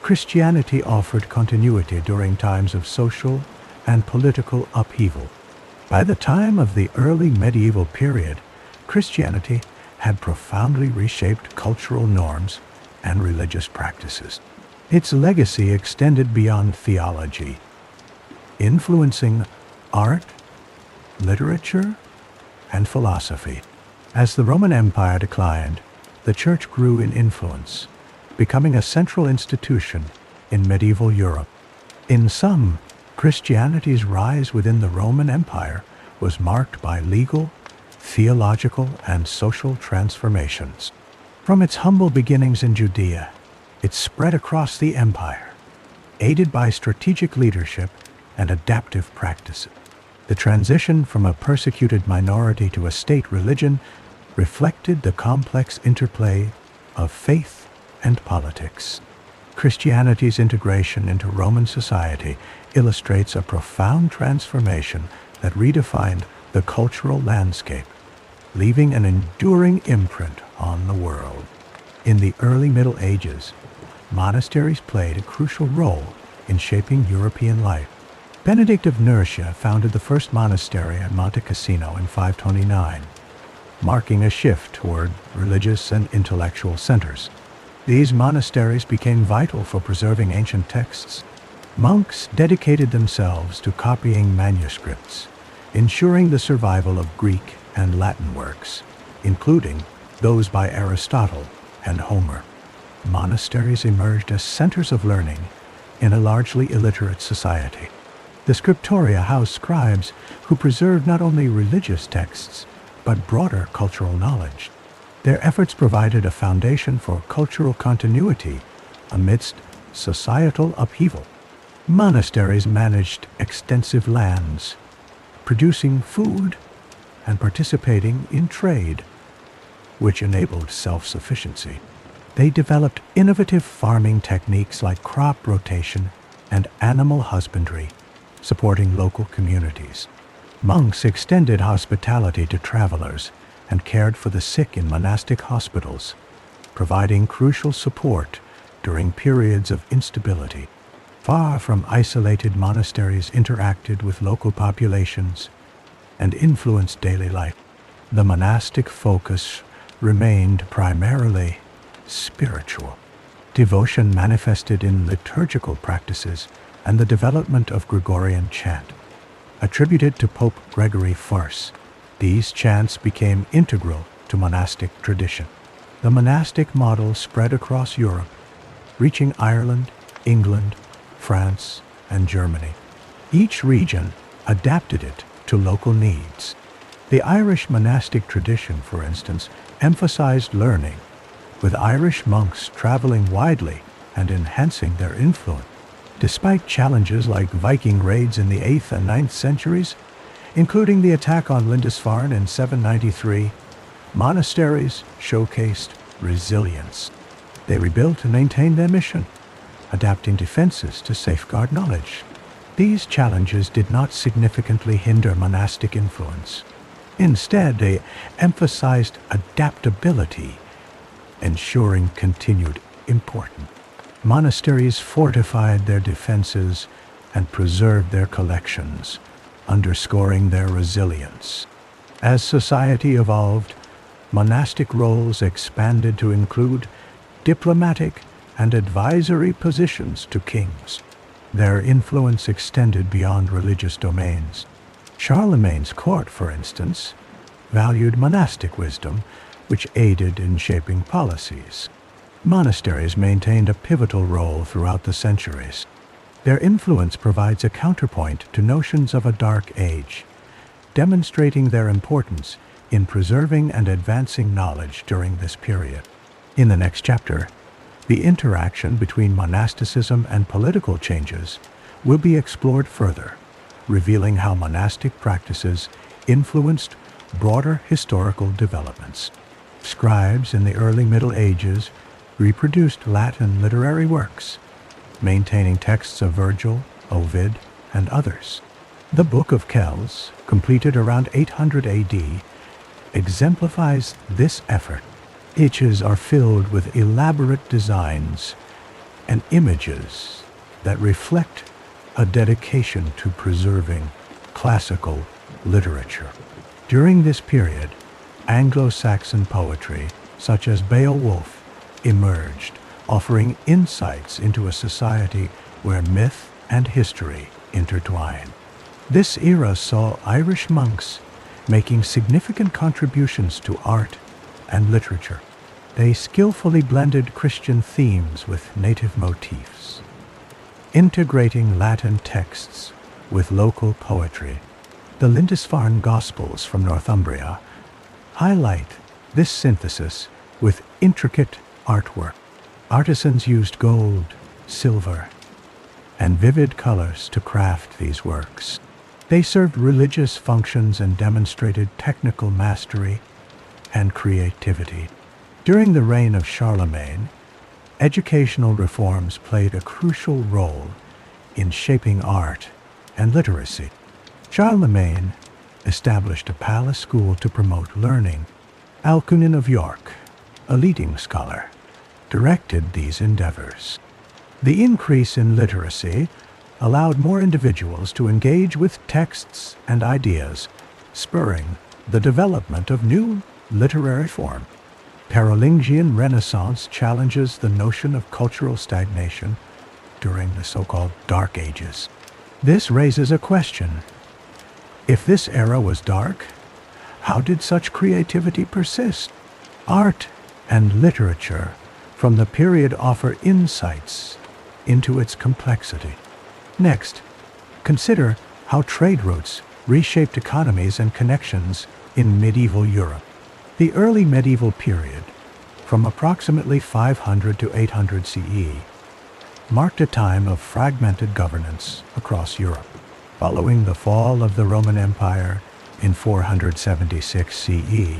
Christianity offered continuity during times of social and political upheaval. By the time of the early medieval period, Christianity had profoundly reshaped cultural norms and religious practices. Its legacy extended beyond theology, influencing art, literature, and philosophy. As the Roman Empire declined, the Church grew in influence, becoming a central institution in medieval Europe. In sum, Christianity's rise within the Roman Empire was marked by legal, theological, and social transformations. From its humble beginnings in Judea, it spread across the empire, aided by strategic leadership and adaptive practices. The transition from a persecuted minority to a state religion reflected the complex interplay of faith and politics. Christianity's integration into Roman society illustrates a profound transformation that redefined the cultural landscape, leaving an enduring imprint on the world. In the early Middle Ages, monasteries played a crucial role in shaping European life. Benedict of Nursia founded the first monastery at Monte Cassino in 529, marking a shift toward religious and intellectual centers. These monasteries became vital for preserving ancient texts. Monks dedicated themselves to copying manuscripts, ensuring the survival of Greek and Latin works, including those by Aristotle and Homer. Monasteries emerged as centers of learning in a largely illiterate society. The scriptoria housed scribes who preserved not only religious texts, but broader cultural knowledge. Their efforts provided a foundation for cultural continuity amidst societal upheaval. Monasteries managed extensive lands, producing food and participating in trade, which enabled self-sufficiency. They developed innovative farming techniques like crop rotation and animal husbandry, supporting local communities. Monks extended hospitality to travelers and cared for the sick in monastic hospitals, providing crucial support during periods of instability. Far from isolated monasteries interacted with local populations and influenced daily life. The monastic focus remained primarily spiritual. Devotion manifested in liturgical practices and the development of Gregorian chant. Attributed to Pope Gregory I, these chants became integral to monastic tradition. The monastic model spread across Europe, reaching Ireland, England, France, and Germany. Each region adapted it to local needs. The Irish monastic tradition, for instance, emphasized learning, with Irish monks traveling widely and enhancing their influence. Despite challenges like Viking raids in the 8th and 9th centuries, including the attack on Lindisfarne in 793, monasteries showcased resilience. They rebuilt and maintained their mission, adapting defenses to safeguard knowledge. These challenges did not significantly hinder monastic influence. Instead, they emphasized adaptability, ensuring continued importance. Monasteries fortified their defenses and preserved their collections, underscoring their resilience. As society evolved, monastic roles expanded to include diplomatic and advisory positions to kings. Their influence extended beyond religious domains. Charlemagne's court, for instance, valued monastic wisdom, which aided in shaping policies. Monasteries maintained a pivotal role throughout the centuries. Their influence provides a counterpoint to notions of a dark age, demonstrating their importance in preserving and advancing knowledge during this period. In the next chapter, the interaction between monasticism and political changes will be explored further, revealing how monastic practices influenced broader historical developments. Scribes in the early Middle Ages reproduced Latin literary works, maintaining texts of Virgil, Ovid, and others. The Book of Kells, completed around 800 AD, exemplifies this effort. Niches are filled with elaborate designs and images that reflect a dedication to preserving classical literature. During this period, Anglo-Saxon poetry, such as Beowulf, emerged, offering insights into a society where myth and history intertwine. This era saw Irish monks making significant contributions to art and literature. They skillfully blended Christian themes with native motifs, integrating Latin texts with local poetry. The Lindisfarne Gospels from Northumbria highlight this synthesis with intricate artwork. Artisans used gold, silver, and vivid colors to craft these works. They served religious functions and demonstrated technical mastery and creativity. During the reign of Charlemagne, educational reforms played a crucial role in shaping art and literacy. Charlemagne established a palace school to promote learning. Alcuin of York, a leading scholar, directed these endeavors. The increase in literacy allowed more individuals to engage with texts and ideas, spurring the development of new literary forms. Carolingian Renaissance challenges the notion of cultural stagnation during the so-called Dark Ages. This raises a question. If this era was dark, how did such creativity persist? Art and literature from the period offer insights into its complexity. Next, consider how trade routes reshaped economies and connections in medieval Europe. The early medieval period, from approximately 500 to 800 CE, marked a time of fragmented governance across Europe. Following the fall of the Roman Empire in 476 CE,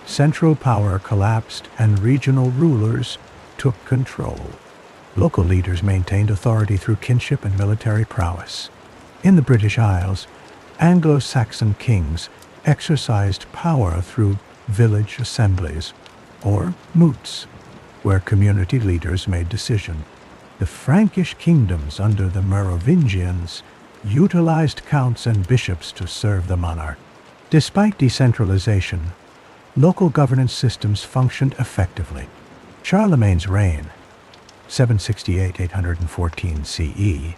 central power collapsed and regional rulers took control. Local leaders maintained authority through kinship and military prowess. In the British Isles, Anglo-Saxon kings exercised power through village assemblies, or moots, where community leaders made decisions. The Frankish kingdoms under the Merovingians utilized counts and bishops to serve the monarch. Despite decentralization, local governance systems functioned effectively. Charlemagne's reign, 768–814 CE,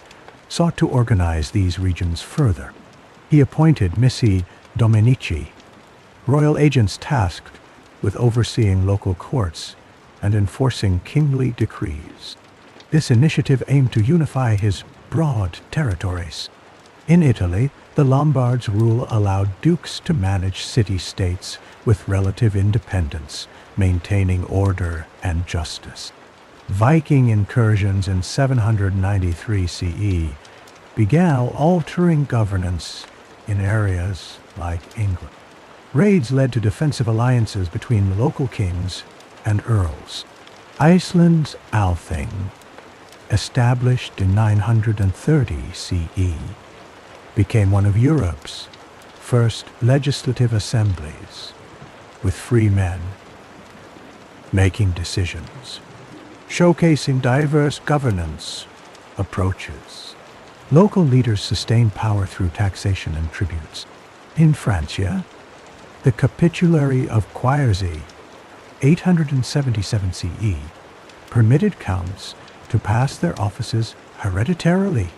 sought to organize these regions further. He appointed missi dominici, royal agents tasked with overseeing local courts and enforcing kingly decrees. This initiative aimed to unify his broad territories. In Italy, the Lombards' rule allowed dukes to manage city-states with relative independence, maintaining order and justice. Viking incursions in 793 CE began altering governance in areas like England. Raids led to defensive alliances between local kings and earls. Iceland's Althing, established in 930 CE, became one of Europe's first legislative assemblies, with free men making decisions, showcasing diverse governance approaches. Local leaders sustained power through taxation and tributes. In Francia, the Capitulary of Quierzy, 877 CE, permitted counts to pass their offices hereditarily,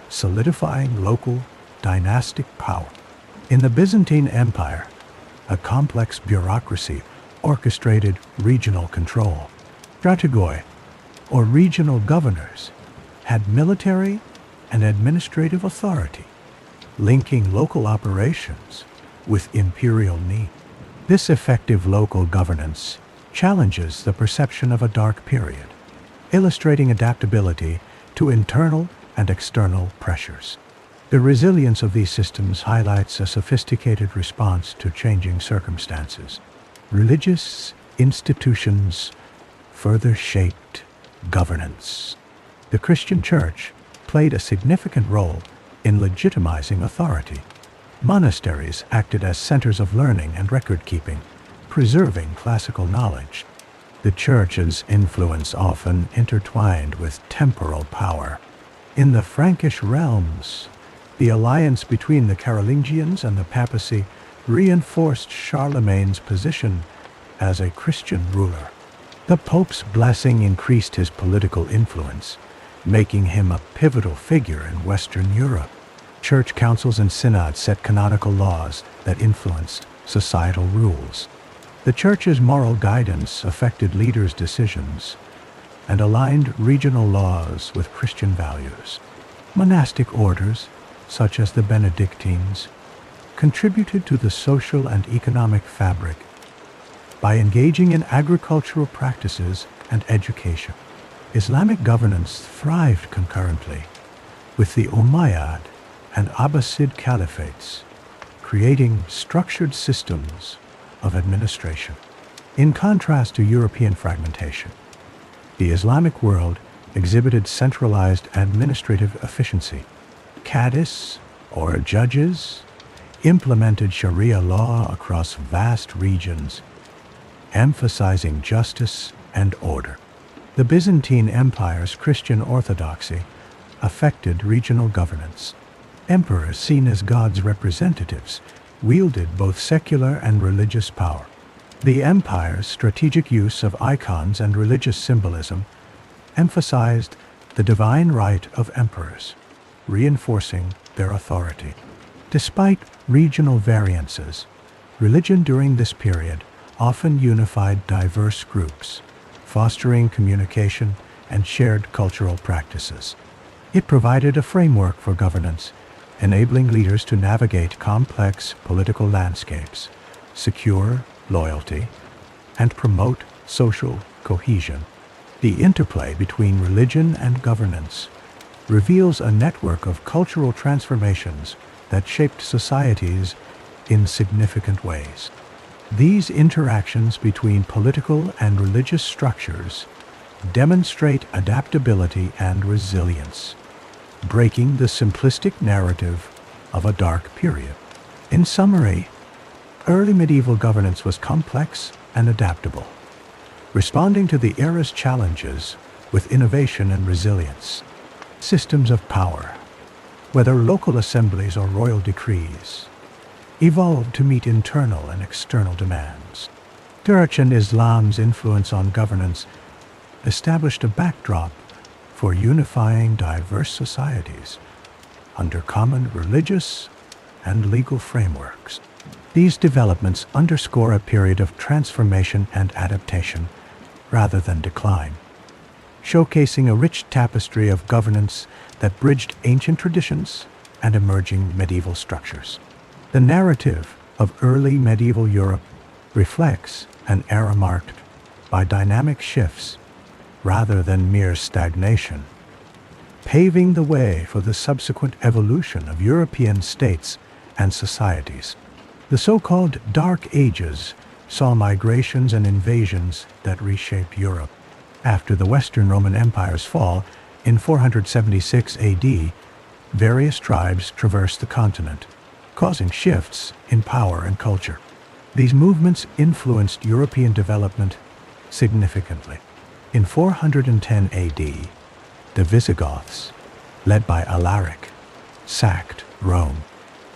solidifying local dynastic power. In the Byzantine Empire, a complex bureaucracy orchestrated regional control. Strategoi, or regional governors, had military and administrative authority, linking local operations with imperial needs. This effective local governance challenges the perception of a dark period, illustrating adaptability to internal and external pressures. The resilience of these systems highlights a sophisticated response to changing circumstances. Religious institutions further shaped governance. The Christian Church played a significant role in legitimizing authority. Monasteries acted as centers of learning and record-keeping, preserving classical knowledge. The Church's influence often intertwined with temporal power. In the Frankish realms, the alliance between the Carolingians and the papacy reinforced Charlemagne's position as a Christian ruler. The Pope's blessing increased his political influence, making him a pivotal figure in Western Europe. Church councils and synods set canonical laws that influenced societal rules. The Church's moral guidance affected leaders' decisions and aligned regional laws with Christian values. Monastic orders, such as the Benedictines, contributed to the social and economic fabric by engaging in agricultural practices and education. Islamic governance thrived concurrently with the Umayyad and Abbasid caliphates, creating structured systems of administration. In contrast to European fragmentation, the Islamic world exhibited centralized administrative efficiency. Cadis, or judges, implemented Sharia law across vast regions, emphasizing justice and order. The Byzantine Empire's Christian orthodoxy affected regional governance. Emperors, seen as God's representatives, wielded both secular and religious power. The empire's strategic use of icons and religious symbolism emphasized the divine right of emperors, reinforcing their authority. Despite regional variances, religion during this period often unified diverse groups, fostering communication and shared cultural practices. It provided a framework for governance, enabling leaders to navigate complex political landscapes, secure loyalty, and promote social cohesion. The interplay between religion and governance reveals a network of cultural transformations that shaped societies in significant ways. These interactions between political and religious structures demonstrate adaptability and resilience, breaking the simplistic narrative of a dark period. In summary, early medieval governance was complex and adaptable, responding to the era's challenges with innovation and resilience. Systems of power, whether local assemblies or royal decrees, evolved to meet internal and external demands. Turkish and Islam's influence on governance established a backdrop for unifying diverse societies under common religious and legal frameworks. These developments underscore a period of transformation and adaptation rather than decline, showcasing a rich tapestry of governance that bridged ancient traditions and emerging medieval structures. The narrative of early medieval Europe reflects an era marked by dynamic shifts rather than mere stagnation, paving the way for the subsequent evolution of European states and societies. The so-called Dark Ages saw migrations and invasions that reshaped Europe. After the Western Roman Empire's fall in 476 AD, various tribes traversed the continent, causing shifts in power and culture. These movements influenced European development significantly. In 410 AD, the Visigoths, led by Alaric, sacked Rome.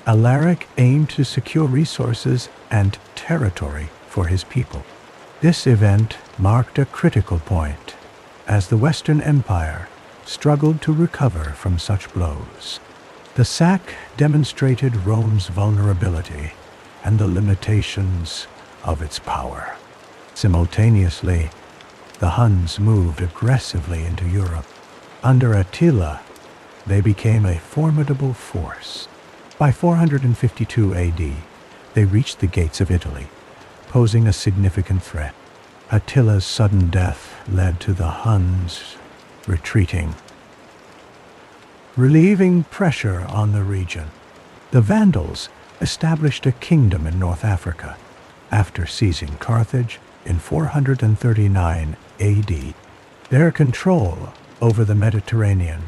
Alaric aimed to secure resources and territory for his people. This event marked a critical point as the Western Empire struggled to recover from such blows. The sack demonstrated Rome's vulnerability and the limitations of its power. Simultaneously, the Huns moved aggressively into Europe. Under Attila, they became a formidable force. By 452 AD, they reached the gates of Italy, posing a significant threat. Attila's sudden death led to the Huns retreating, relieving pressure on the region. The Vandals established a kingdom in North Africa after seizing Carthage in 439 AD. Their control over the Mediterranean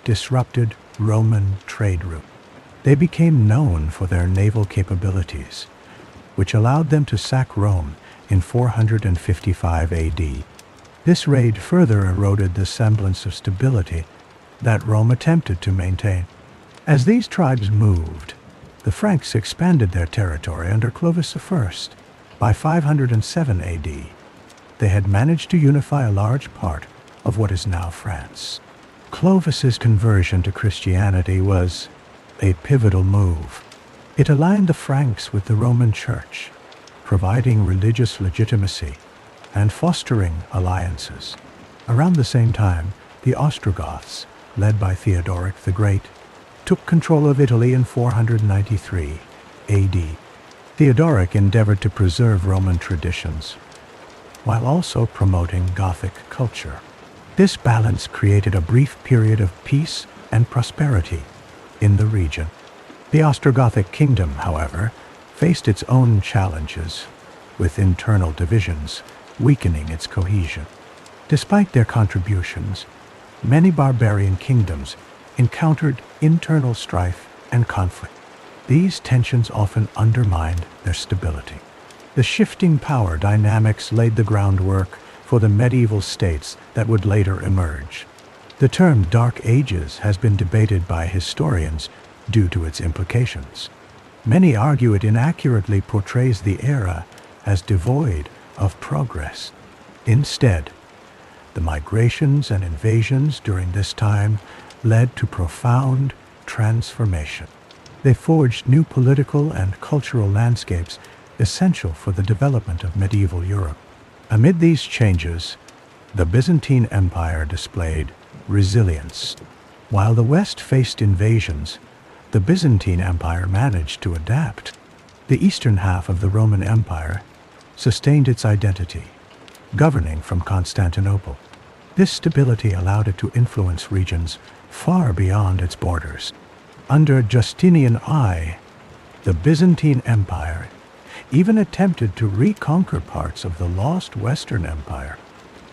disrupted Roman trade routes. They became known for their naval capabilities, which allowed them to sack Rome in 455 AD. This raid further eroded the semblance of stability that Rome attempted to maintain. As these tribes moved, the Franks expanded their territory under Clovis I. By 507 AD, they had managed to unify a large part of what is now France. Clovis's conversion to Christianity was a pivotal move. It aligned the Franks with the Roman Church, providing religious legitimacy and fostering alliances. Around the same time, the Ostrogoths, led by Theodoric the Great, took control of Italy in 493 AD. Theodoric endeavored to preserve Roman traditions, while also promoting Gothic culture. This balance created a brief period of peace and prosperity in the region. The Ostrogothic kingdom, however, faced its own challenges, with internal divisions weakening its cohesion. Despite their contributions, many barbarian kingdoms encountered internal strife and conflict. These tensions often undermined their stability. The shifting power dynamics laid the groundwork for the medieval states that would later emerge. The term Dark Ages has been debated by historians due to its implications. Many argue it inaccurately portrays the era as devoid of progress. Instead, the migrations and invasions during this time led to profound transformation. They forged new political and cultural landscapes essential for the development of medieval Europe. Amid these changes, the Byzantine Empire displayed resilience. While the West faced invasions, the Byzantine Empire managed to adapt. The eastern half of the Roman Empire sustained its identity, governing from Constantinople. This stability allowed it to influence regions far beyond its borders. Under Justinian I, the Byzantine Empire even attempted to reconquer parts of the lost Western Empire.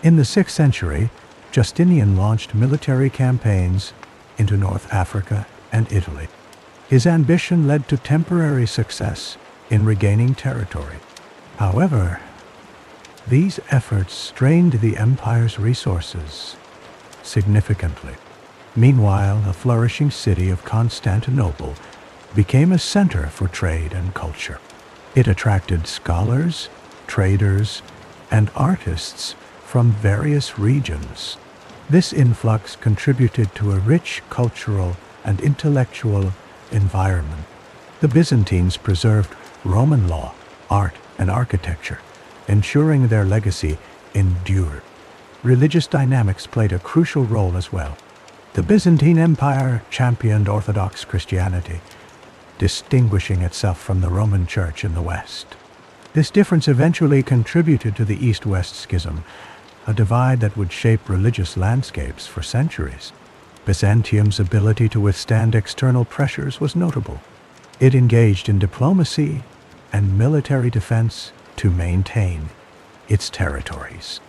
In the 6th century, Justinian launched military campaigns into North Africa and Italy. His ambition led to temporary success in regaining territory. However, these efforts strained the empire's resources significantly. Meanwhile, a flourishing city of Constantinople became a center for trade and culture. It attracted scholars, traders, and artists from various regions. This influx contributed to a rich cultural and intellectual environment. The Byzantines preserved Roman law, art, and architecture, ensuring their legacy endured. Religious dynamics played a crucial role as well. The Byzantine Empire championed Orthodox Christianity, distinguishing itself from the Roman Church in the West. This difference eventually contributed to the East-West schism, a divide that would shape religious landscapes for centuries. Byzantium's ability to withstand external pressures was notable. It engaged in diplomacy and military defense to maintain its territories.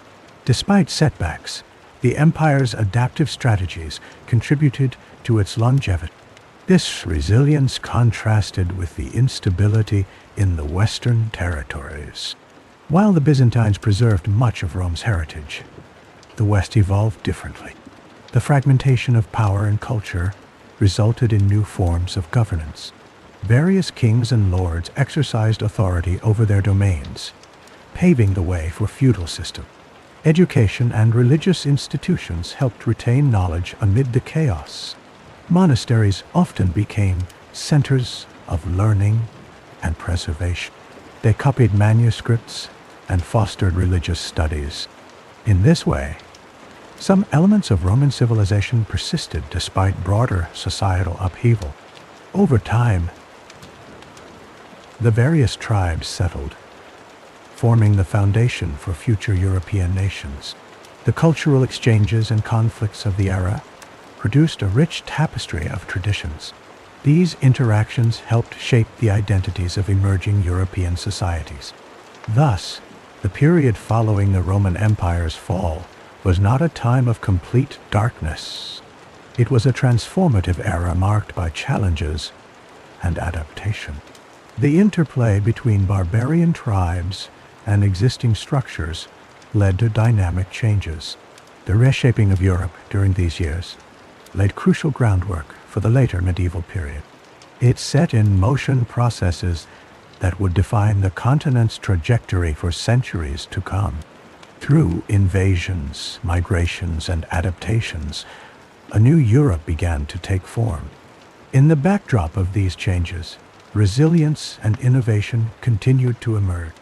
Despite setbacks, the empire's adaptive strategies contributed to its longevity. This resilience contrasted with the instability in the Western territories. While the Byzantines preserved much of Rome's heritage, the West evolved differently. The fragmentation of power and culture resulted in new forms of governance. Various kings and lords exercised authority over their domains, paving the way for feudal system. Education and religious institutions helped retain knowledge amid the chaos. Monasteries often became centers of learning and preservation. They copied manuscripts and fostered religious studies. In this way, some elements of Roman civilization persisted despite broader societal upheaval. Over time, the various tribes settled, forming the foundation for future European nations. The cultural exchanges and conflicts of the era produced a rich tapestry of traditions. These interactions helped shape the identities of emerging European societies. Thus, the period following the Roman Empire's fall was not a time of complete darkness. It was a transformative era marked by challenges and adaptation. The interplay between barbarian tribes and existing structures led to dynamic changes. The reshaping of Europe during these years laid crucial groundwork for the later medieval period. It set in motion processes that would define the continent's trajectory for centuries to come. Through invasions, migrations, and adaptations, a new Europe began to take form. In the backdrop of these changes, resilience and innovation continued to emerge.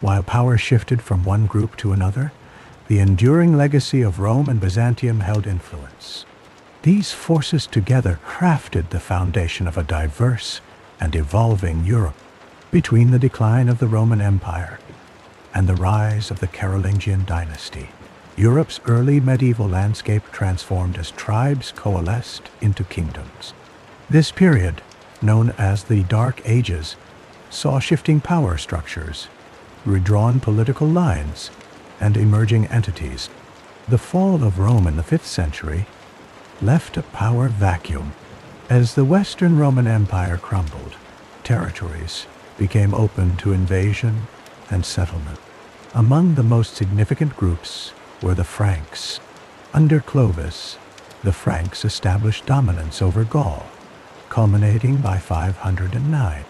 While power shifted from one group to another, the enduring legacy of Rome and Byzantium held influence. These forces together crafted the foundation of a diverse and evolving Europe. Between the decline of the Roman Empire and the rise of the Carolingian dynasty, Europe's early medieval landscape transformed as tribes coalesced into kingdoms. This period, known as the Dark Ages, saw shifting power structures, redrawn political lines, and emerging entities. The fall of Rome in the 5th century left a power vacuum. As the Western Roman Empire crumbled, territories became open to invasion and settlement. Among the most significant groups were the Franks. Under Clovis, the Franks established dominance over Gaul, culminating by 509.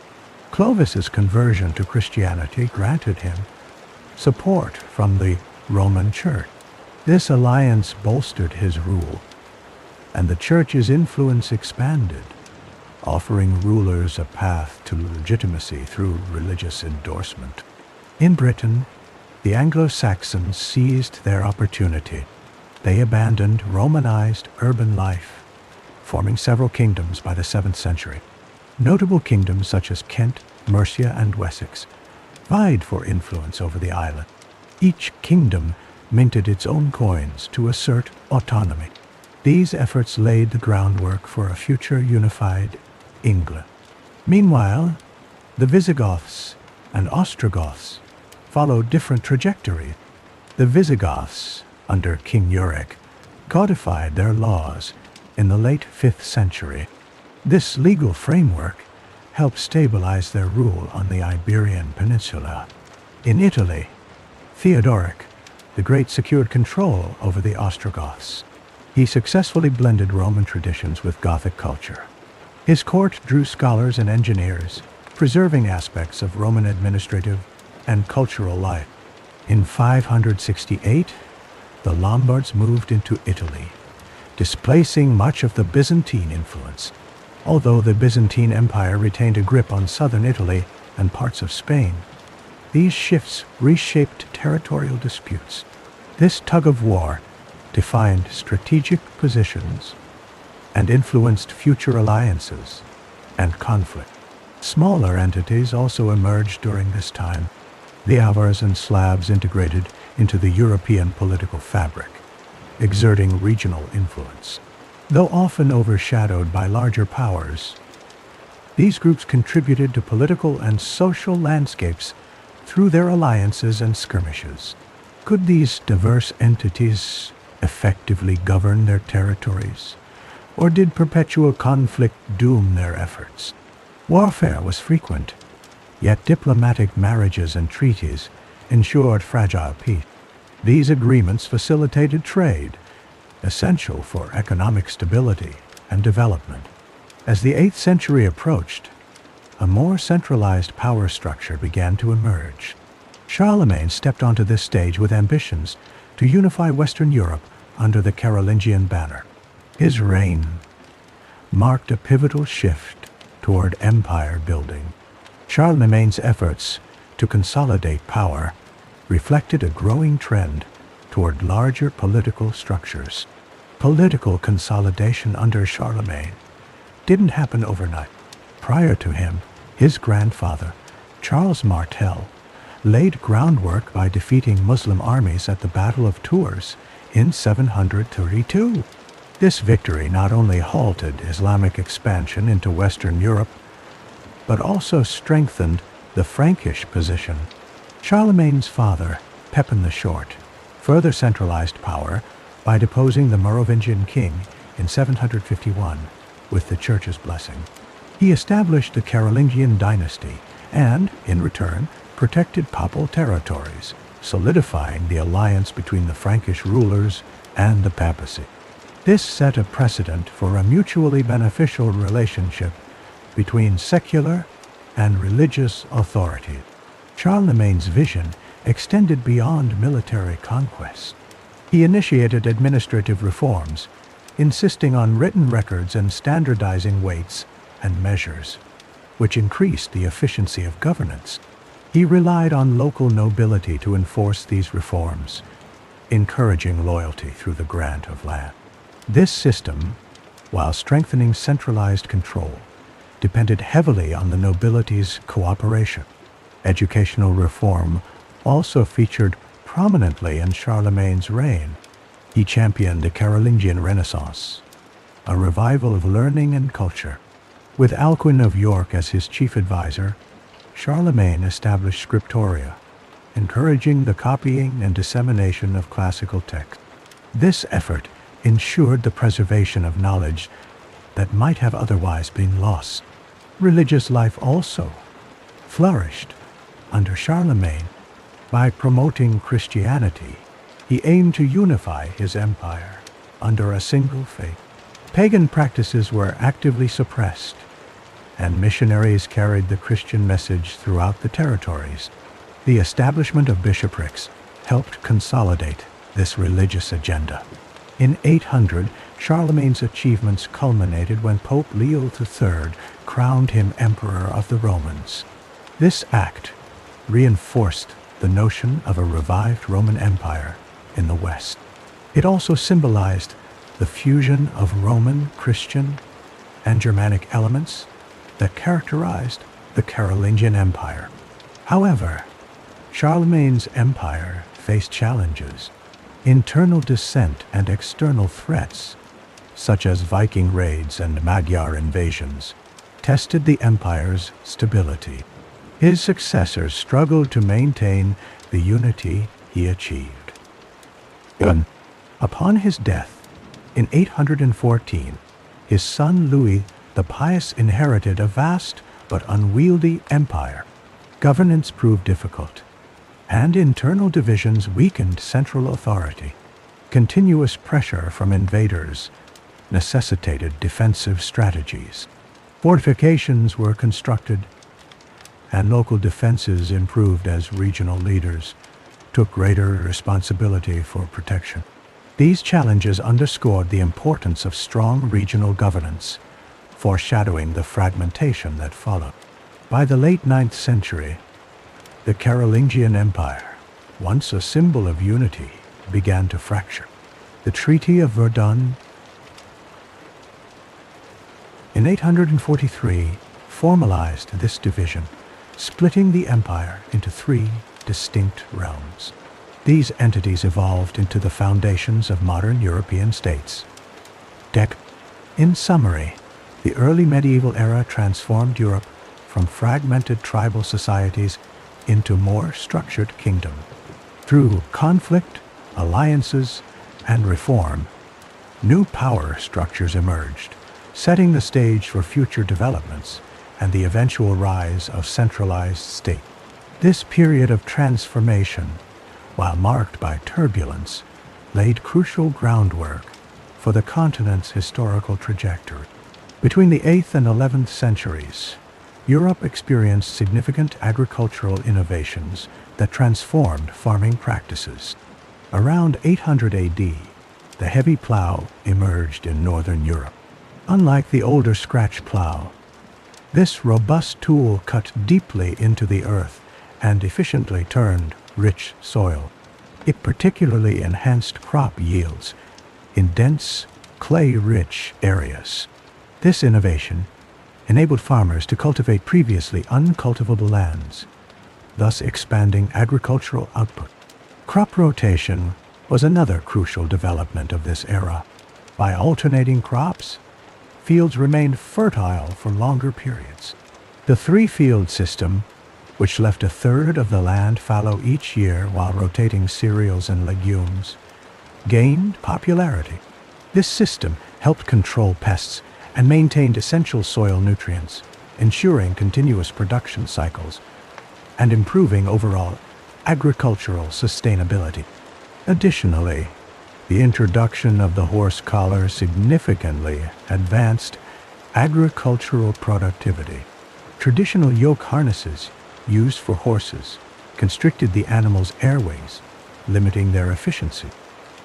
Clovis's conversion to Christianity granted him support from the Roman Church. This alliance bolstered his rule, and the Church's influence expanded, offering rulers a path to legitimacy through religious endorsement. In Britain, the Anglo-Saxons seized their opportunity. They abandoned Romanized urban life, forming several kingdoms by the 7th century. Notable kingdoms such as Kent, Mercia, and Wessex vied for influence over the island. Each kingdom minted its own coins to assert autonomy. These efforts laid the groundwork for a future unified England. Meanwhile, the Visigoths and Ostrogoths followed different trajectories. The Visigoths, under King Euric, codified their laws in the late 5th century. This legal framework helped stabilize their rule on the Iberian Peninsula. In Italy, Theodoric the Great secured control over the Ostrogoths. He successfully blended Roman traditions with Gothic culture. His court drew scholars and engineers, preserving aspects of Roman administrative and cultural life. In 568, the Lombards moved into Italy, displacing much of the Byzantine influence. Although the Byzantine Empire retained a grip on southern Italy and parts of Spain, these shifts reshaped territorial disputes. This tug-of-war defined strategic positions and influenced future alliances and conflict. Smaller entities also emerged during this time. The Avars and Slavs integrated into the European political fabric, exerting regional influence. Though often overshadowed by larger powers, these groups contributed to political and social landscapes through their alliances and skirmishes. Could these diverse entities effectively govern their territories, or did perpetual conflict doom their efforts? Warfare was frequent, yet diplomatic marriages and treaties ensured fragile peace. These agreements facilitated trade, essential for economic stability and development. As the 8th century approached, a more centralized power structure began to emerge. Charlemagne stepped onto this stage with ambitions to unify Western Europe under the Carolingian banner. His reign marked a pivotal shift toward empire building. Charlemagne's efforts to consolidate power reflected a growing trend toward larger political structures. Political consolidation under Charlemagne didn't happen overnight. Prior to him, his grandfather, Charles Martel, laid groundwork by defeating Muslim armies at the Battle of Tours in 732. This victory not only halted Islamic expansion into Western Europe, but also strengthened the Frankish position. Charlemagne's father, Pepin the Short, further centralized power by deposing the Merovingian king in 751 with the church's blessing. He established the Carolingian dynasty and, in return, protected papal territories, solidifying the alliance between the Frankish rulers and the papacy. This set a precedent for a mutually beneficial relationship between secular and religious authority. Charlemagne's vision extended beyond military conquest. He initiated administrative reforms, insisting on written records and standardizing weights and measures, which increased the efficiency of governance. He relied on local nobility to enforce these reforms, encouraging loyalty through the grant of land. This system, while strengthening centralized control, depended heavily on the nobility's cooperation. Educational reform also featured prominently in Charlemagne's reign. He championed the Carolingian Renaissance, a revival of learning and culture. With Alcuin of York as his chief advisor, Charlemagne established scriptoria, encouraging the copying and dissemination of classical texts. This effort ensured the preservation of knowledge that might have otherwise been lost. Religious life also flourished under Charlemagne. By promoting Christianity, he aimed to unify his empire under a single faith. Pagan practices were actively suppressed, and missionaries carried the Christian message throughout the territories. The establishment of bishoprics helped consolidate this religious agenda. In 800, Charlemagne's achievements culminated when Pope Leo III crowned him Emperor of the Romans. This act reinforced the notion of a revived Roman Empire in the West. It also symbolized the fusion of Roman, Christian, and Germanic elements that characterized the Carolingian Empire. However, Charlemagne's empire faced challenges. Internal dissent and external threats, such as Viking raids and Magyar invasions, tested the empire's stability. His successors struggled to maintain the unity he achieved. Upon his death, in 814, his son Louis the Pious inherited a vast but unwieldy empire. Governance proved difficult, and internal divisions weakened central authority. Continuous pressure from invaders necessitated defensive strategies. Fortifications were constructed, and local defenses improved as regional leaders took greater responsibility for protection. These challenges underscored the importance of strong regional governance, foreshadowing the fragmentation that followed. By the late 9th century, the Carolingian Empire, once a symbol of unity, began to fracture. The Treaty of Verdun in 843 formalized this division, splitting the empire into 3 distinct realms. These entities evolved into the foundations of modern European states. In summary, the early medieval era transformed Europe from fragmented tribal societies into more structured kingdom. Through conflict, alliances, and reform, new power structures emerged, setting the stage for future developments and the eventual rise of centralized state. This period of transformation, while marked by turbulence, laid crucial groundwork for the continent's historical trajectory. Between the 8th and 11th centuries, Europe experienced significant agricultural innovations that transformed farming practices. Around 800 AD, the heavy plow emerged in northern Europe. Unlike the older scratch plow, this robust tool cut deeply into the earth and efficiently turned rich soil. It particularly enhanced crop yields in dense, clay-rich areas. This innovation enabled farmers to cultivate previously uncultivable lands, thus expanding agricultural output. Crop rotation was another crucial development of this era. By alternating crops, fields remained fertile for longer periods. The 3-field system, which left a third of the land fallow each year while rotating cereals and legumes, gained popularity. This system helped control pests and maintained essential soil nutrients, ensuring continuous production cycles and improving overall agricultural sustainability. Additionally, the introduction of the horse collar significantly advanced agricultural productivity. Traditional yoke harnesses used for horses constricted the animal's airways, limiting their efficiency.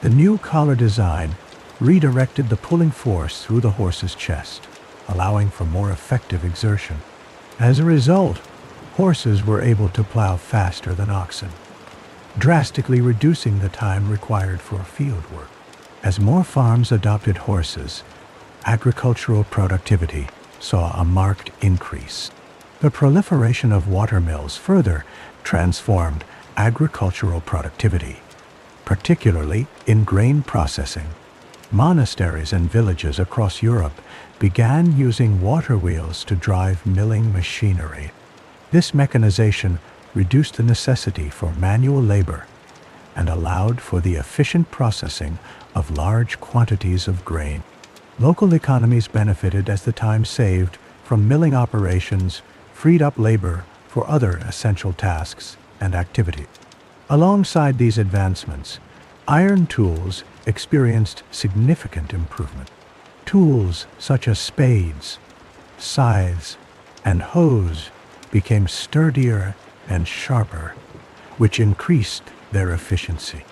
The new collar design redirected the pulling force through the horse's chest, allowing for more effective exertion. As a result, horses were able to plow faster than oxen, drastically reducing the time required for field work. As more farms adopted horses, agricultural productivity saw a marked increase. The proliferation of watermills further transformed agricultural productivity, particularly in grain processing. Monasteries and villages across Europe began using water wheels to drive milling machinery. This mechanization reduced the necessity for manual labor and allowed for the efficient processing of large quantities of grain. Local economies benefited as the time saved from milling operations freed up labor for other essential tasks and activities. Alongside these advancements, iron tools experienced significant improvement. Tools such as spades, scythes, and hoes became sturdier and sharper, which increased their efficiency.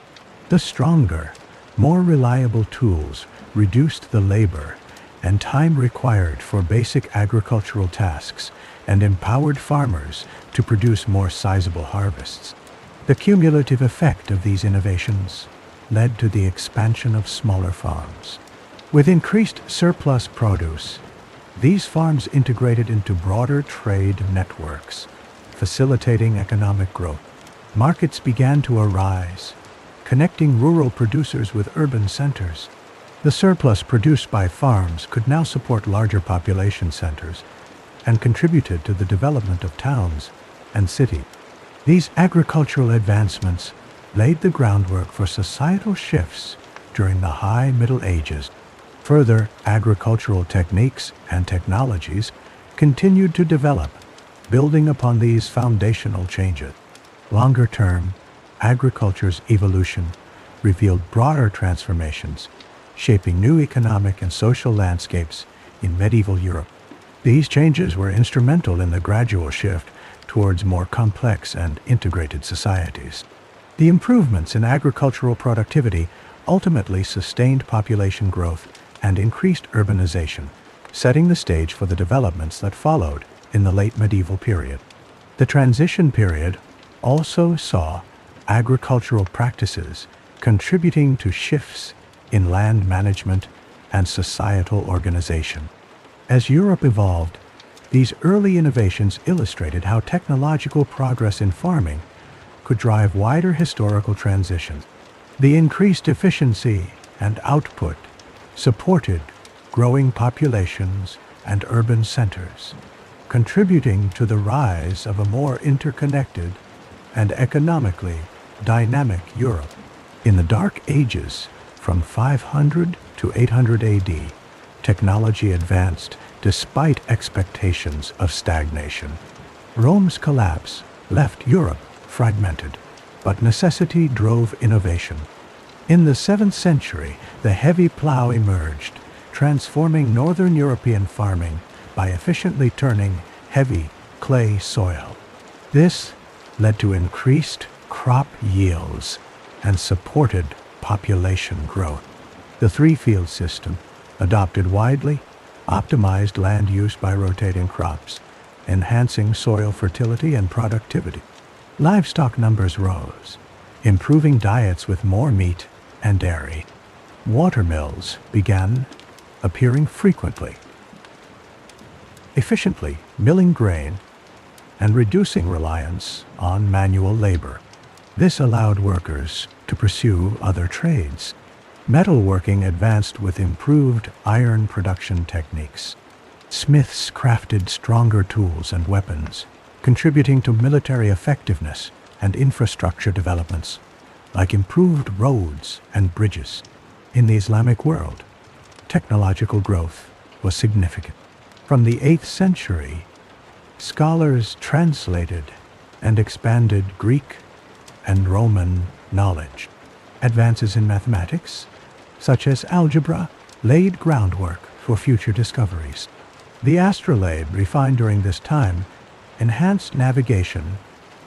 The stronger, more reliable tools reduced the labor and time required for basic agricultural tasks and empowered farmers to produce more sizable harvests. The cumulative effect of these innovations led to the expansion of smaller farms. With increased surplus produce, these farms integrated into broader trade networks, facilitating economic growth. Markets began to arise, connecting rural producers with urban centers. The surplus produced by farms could now support larger population centers and contributed to the development of towns and cities. These agricultural advancements laid the groundwork for societal shifts during the High Middle Ages. Further agricultural techniques and technologies continued to develop, building upon these foundational changes. Longer term, agriculture's evolution revealed broader transformations, shaping new economic and social landscapes in medieval Europe. These changes were instrumental in the gradual shift towards more complex and integrated societies. The improvements in agricultural productivity ultimately sustained population growth and increased urbanization, setting the stage for the developments that followed in the late medieval period. The transition period also saw agricultural practices contributing to shifts in land management and societal organization. As Europe evolved, these early innovations illustrated how technological progress in farming could drive wider historical transitions. The increased efficiency and output supported growing populations and urban centers, contributing to the rise of a more interconnected and economically dynamic Europe. In the Dark Ages, from 500 to 800 AD, technology advanced despite expectations of stagnation. Rome's collapse left Europe fragmented, but necessity drove innovation. In the 7th century, the heavy plow emerged, transforming northern European farming by efficiently turning heavy clay soil. This led to increased crop yields and supported population growth. The three-field system, adopted widely, optimized land use by rotating crops, enhancing soil fertility and productivity. Livestock numbers rose, improving diets with more meat and dairy. Watermills began appearing frequently, efficiently milling grain and reducing reliance on manual labor. This allowed workers to pursue other trades. Metalworking advanced with improved iron production techniques. Smiths crafted stronger tools and weapons, contributing to military effectiveness and infrastructure developments, like improved roads and bridges. In the Islamic world, technological growth was significant. From the 8th century, scholars translated and expanded Greek and Roman knowledge. Advances in mathematics, such as algebra, laid groundwork for future discoveries. The astrolabe, refined during this time, enhanced navigation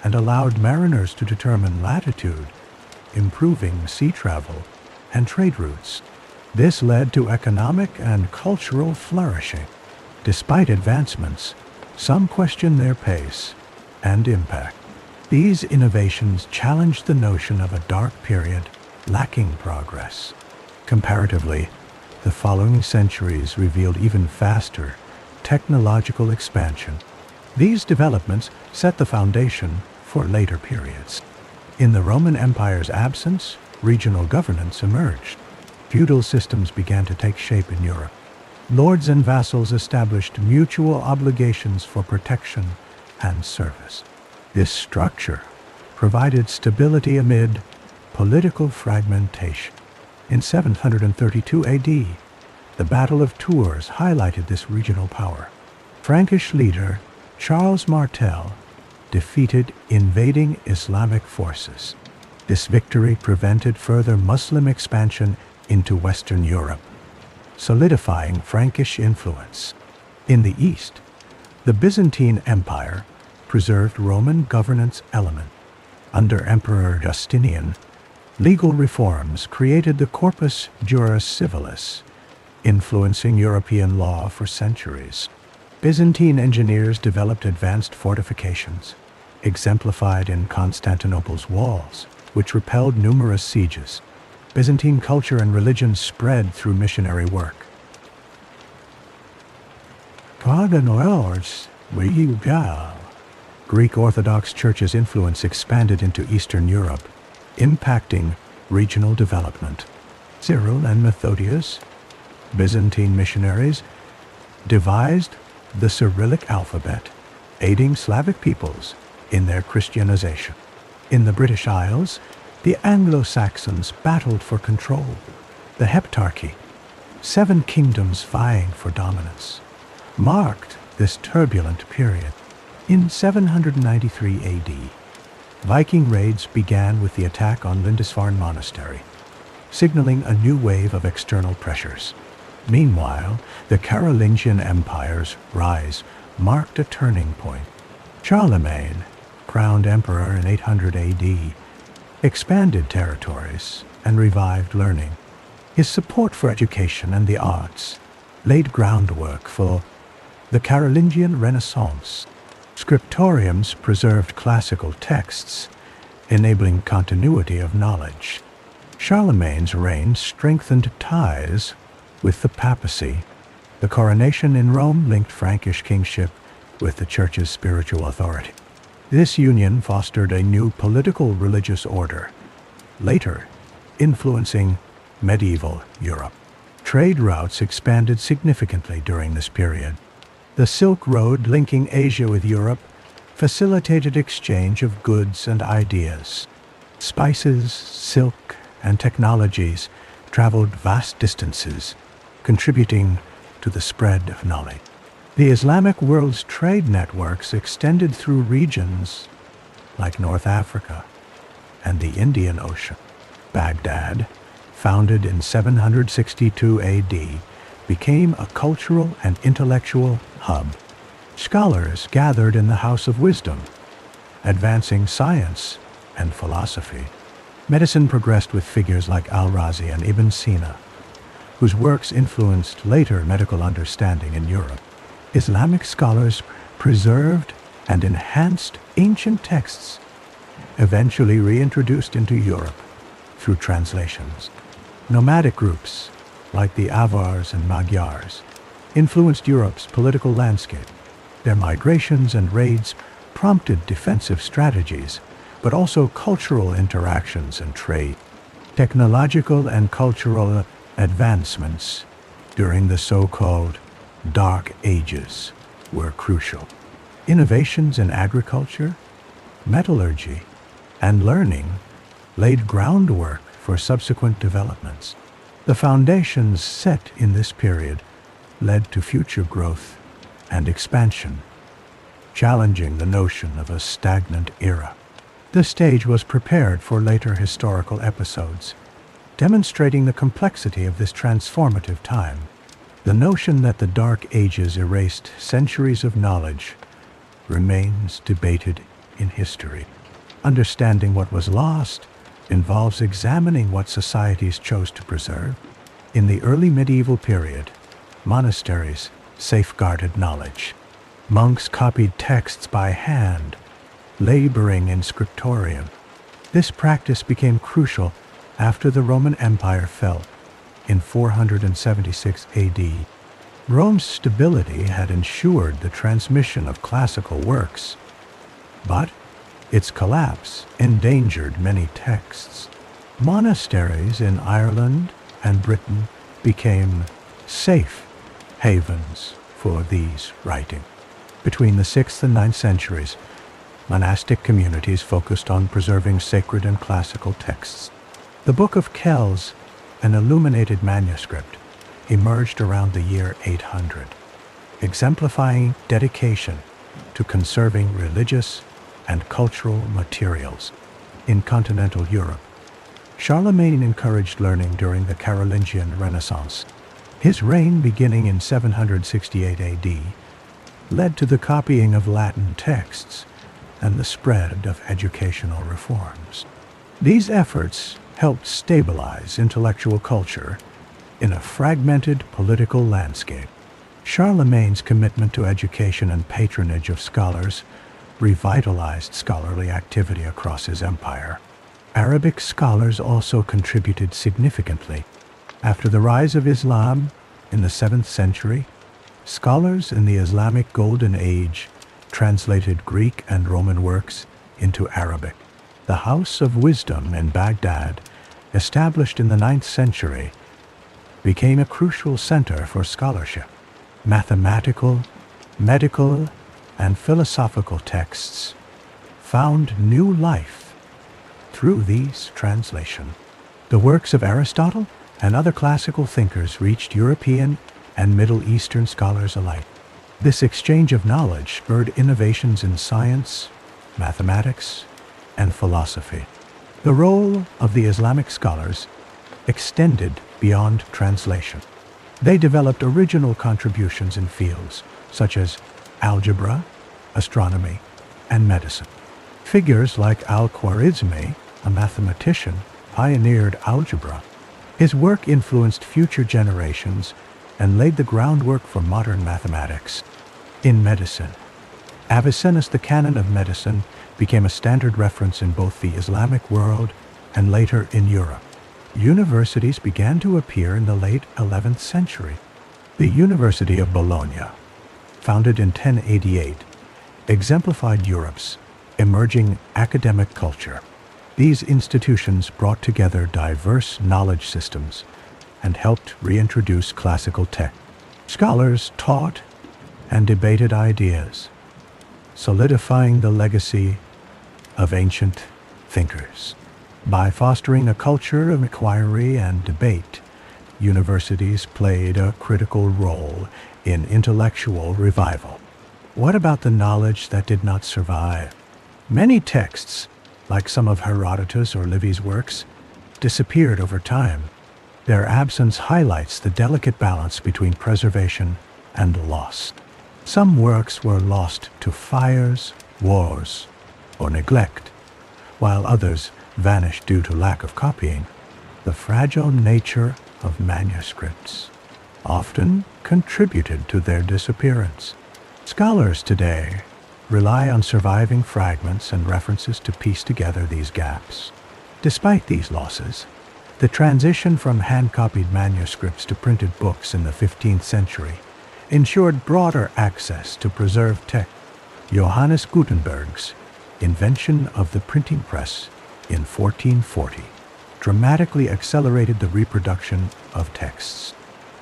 and allowed mariners to determine latitude, improving sea travel and trade routes. This led to economic and cultural flourishing. Despite advancements, some questioned their pace and impact. These innovations challenged the notion of a dark period lacking progress. Comparatively, the following centuries revealed even faster technological expansion. These developments set the foundation for later periods. In the Roman Empire's absence, regional governance emerged. Feudal systems began to take shape in Europe. Lords and vassals established mutual obligations for protection and service. This structure provided stability amid political fragmentation. In 732 AD, the Battle of Tours highlighted this regional power. Frankish leader Charles Martel defeated invading Islamic forces. This victory prevented further Muslim expansion into Western Europe, solidifying Frankish influence. In the East, the Byzantine Empire preserved Roman governance element. Under Emperor Justinian, legal reforms created the Corpus Juris Civilis, influencing European law for centuries. Byzantine engineers developed advanced fortifications, exemplified in Constantinople's walls, which repelled numerous sieges. Byzantine culture and religion spread through missionary work. Greek Orthodox Church's influence expanded into Eastern Europe, impacting regional development. Cyril and Methodius, Byzantine missionaries, devised the Cyrillic alphabet, aiding Slavic peoples in their Christianization. In the British Isles, the Anglo-Saxons battled for control. The Heptarchy, 7 kingdoms vying for dominance, marked this turbulent period. In 793 AD, Viking raids began with the attack on Lindisfarne Monastery. signaling a new wave of external pressures. Meanwhile, the Carolingian Empire's rise marked a turning point. Charlemagne, crowned emperor in 800 AD, expanded territories and revived learning. His support for education and the arts laid groundwork for the Carolingian Renaissance. Scriptoriums preserved classical texts, enabling continuity of knowledge. Charlemagne's reign strengthened ties with the papacy. The coronation in Rome linked Frankish kingship with the Church's spiritual authority. This union fostered a new political religious order, later influencing medieval Europe. Trade routes expanded significantly during this period. The Silk Road linking Asia with Europe facilitated exchange of goods and ideas. Spices, silk, and technologies traveled vast distances, contributing to the spread of knowledge. The Islamic world's trade networks extended through regions like North Africa and the Indian Ocean. Baghdad, founded in 762 AD, became a cultural and intellectual hub. Scholars gathered in the House of Wisdom, advancing science and philosophy. Medicine progressed with figures like Al-Razi and Ibn Sina, whose works influenced later medical understanding in Europe. Islamic scholars preserved and enhanced ancient texts, eventually reintroduced into Europe through translations. Nomadic groups, like the Avars and Magyars, influenced Europe's political landscape. Their migrations and raids prompted defensive strategies, but also cultural interactions and trade. Technological and cultural advancements during the so-called Dark Ages were crucial. Innovations in agriculture, metallurgy, and learning laid groundwork for subsequent developments. The foundations set in this period led to future growth and expansion, challenging the notion of a stagnant era. The stage was prepared for later historical episodes, demonstrating the complexity of this transformative time. The notion that the Dark Ages erased centuries of knowledge remains debated in history. Understanding what was lost involves examining what societies chose to preserve. In the early medieval period, monasteries safeguarded knowledge. Monks copied texts by hand, laboring in scriptorium. This practice became crucial after the Roman Empire fell in 476 AD. Rome's stability had ensured the transmission of classical works, but its collapse endangered many texts. Monasteries in Ireland and Britain became safe havens for these writings. Between the 6th and 9th centuries, monastic communities focused on preserving sacred and classical texts. The Book of Kells, an illuminated manuscript, emerged around the year 800, exemplifying dedication to conserving religious and cultural materials. In continental Europe, Charlemagne encouraged learning during the Carolingian Renaissance. His reign, beginning in 768 AD, led to the copying of Latin texts and the spread of educational reforms. These efforts helped stabilize intellectual culture in a fragmented political landscape. Charlemagne's commitment to education and patronage of scholars revitalized scholarly activity across his empire. Arabic scholars also contributed significantly. After the rise of Islam in the 7th century, scholars in the Islamic Golden Age translated Greek and Roman works into Arabic. The House of Wisdom in Baghdad, established in the 9th century, became a crucial center for scholarship. Mathematical, medical, and philosophical texts found new life through these translations. The works of Aristotle and other classical thinkers reached European and Middle Eastern scholars alike. This exchange of knowledge spurred innovations in science, mathematics, and philosophy. The role of the Islamic scholars extended beyond translation. They developed original contributions in fields such as algebra, astronomy, and medicine. Figures like Al-Khwarizmi, a mathematician, pioneered algebra. His work influenced future generations and laid the groundwork for modern mathematics. In medicine, Avicenna's The Canon of Medicine became a standard reference in both the Islamic world and later in Europe. Universities began to appear in the late 11th century. The University of Bologna, founded in 1088, exemplified Europe's emerging academic culture. These institutions brought together diverse knowledge systems and helped reintroduce classical texts. Scholars taught and debated ideas, solidifying the legacy of ancient thinkers. By fostering a culture of inquiry and debate, universities played a critical role in intellectual revival. What about the knowledge that did not survive? Many texts, like some of Herodotus or Livy's works, disappeared over time. Their absence highlights the delicate balance between preservation and loss. Some works were lost to fires, wars, or neglect, while others vanished due to lack of copying. The fragile nature of manuscripts often contributed to their disappearance. Scholars today rely on surviving fragments and references to piece together these gaps. Despite these losses, the transition from hand-copied manuscripts to printed books in the 15th century ensured broader access to preserved text. Johannes Gutenberg's invention of the printing press in 1440 dramatically accelerated the reproduction of texts.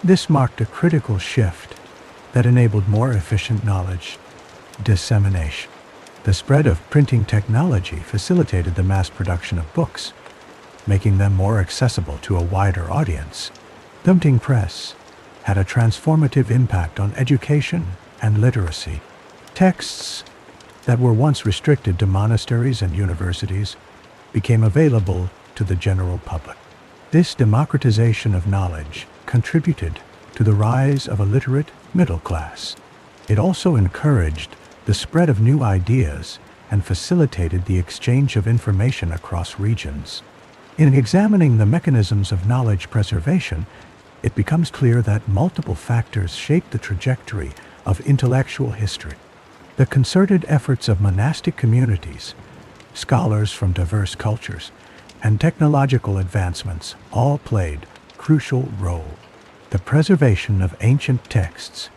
This marked a critical shift that enabled more efficient knowledge dissemination. The spread of printing technology facilitated the mass production of books, making them more accessible to a wider audience. The printing press had a transformative impact on education and literacy. Texts that were once restricted to monasteries and universities became available to the general public. This democratization of knowledge contributed to the rise of a literate middle class. It also encouraged the spread of new ideas and facilitated the exchange of information across regions. In examining the mechanisms of knowledge preservation, it becomes clear that multiple factors shape the trajectory of intellectual history. The concerted efforts of monastic communities, scholars from diverse cultures, and technological advancements all played crucial roles. The preservation of ancient texts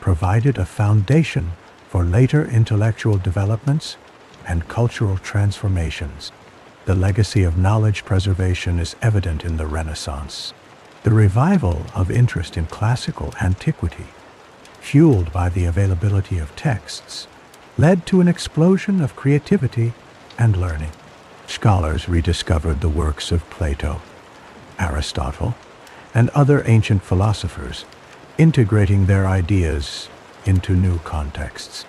provided a foundation for later intellectual developments and cultural transformations. The legacy of knowledge preservation is evident in the Renaissance. The revival of interest in classical antiquity, fueled by the availability of texts, led to an explosion of creativity and learning. Scholars rediscovered the works of Plato, Aristotle, and other ancient philosophers, integrating their ideas into new contexts.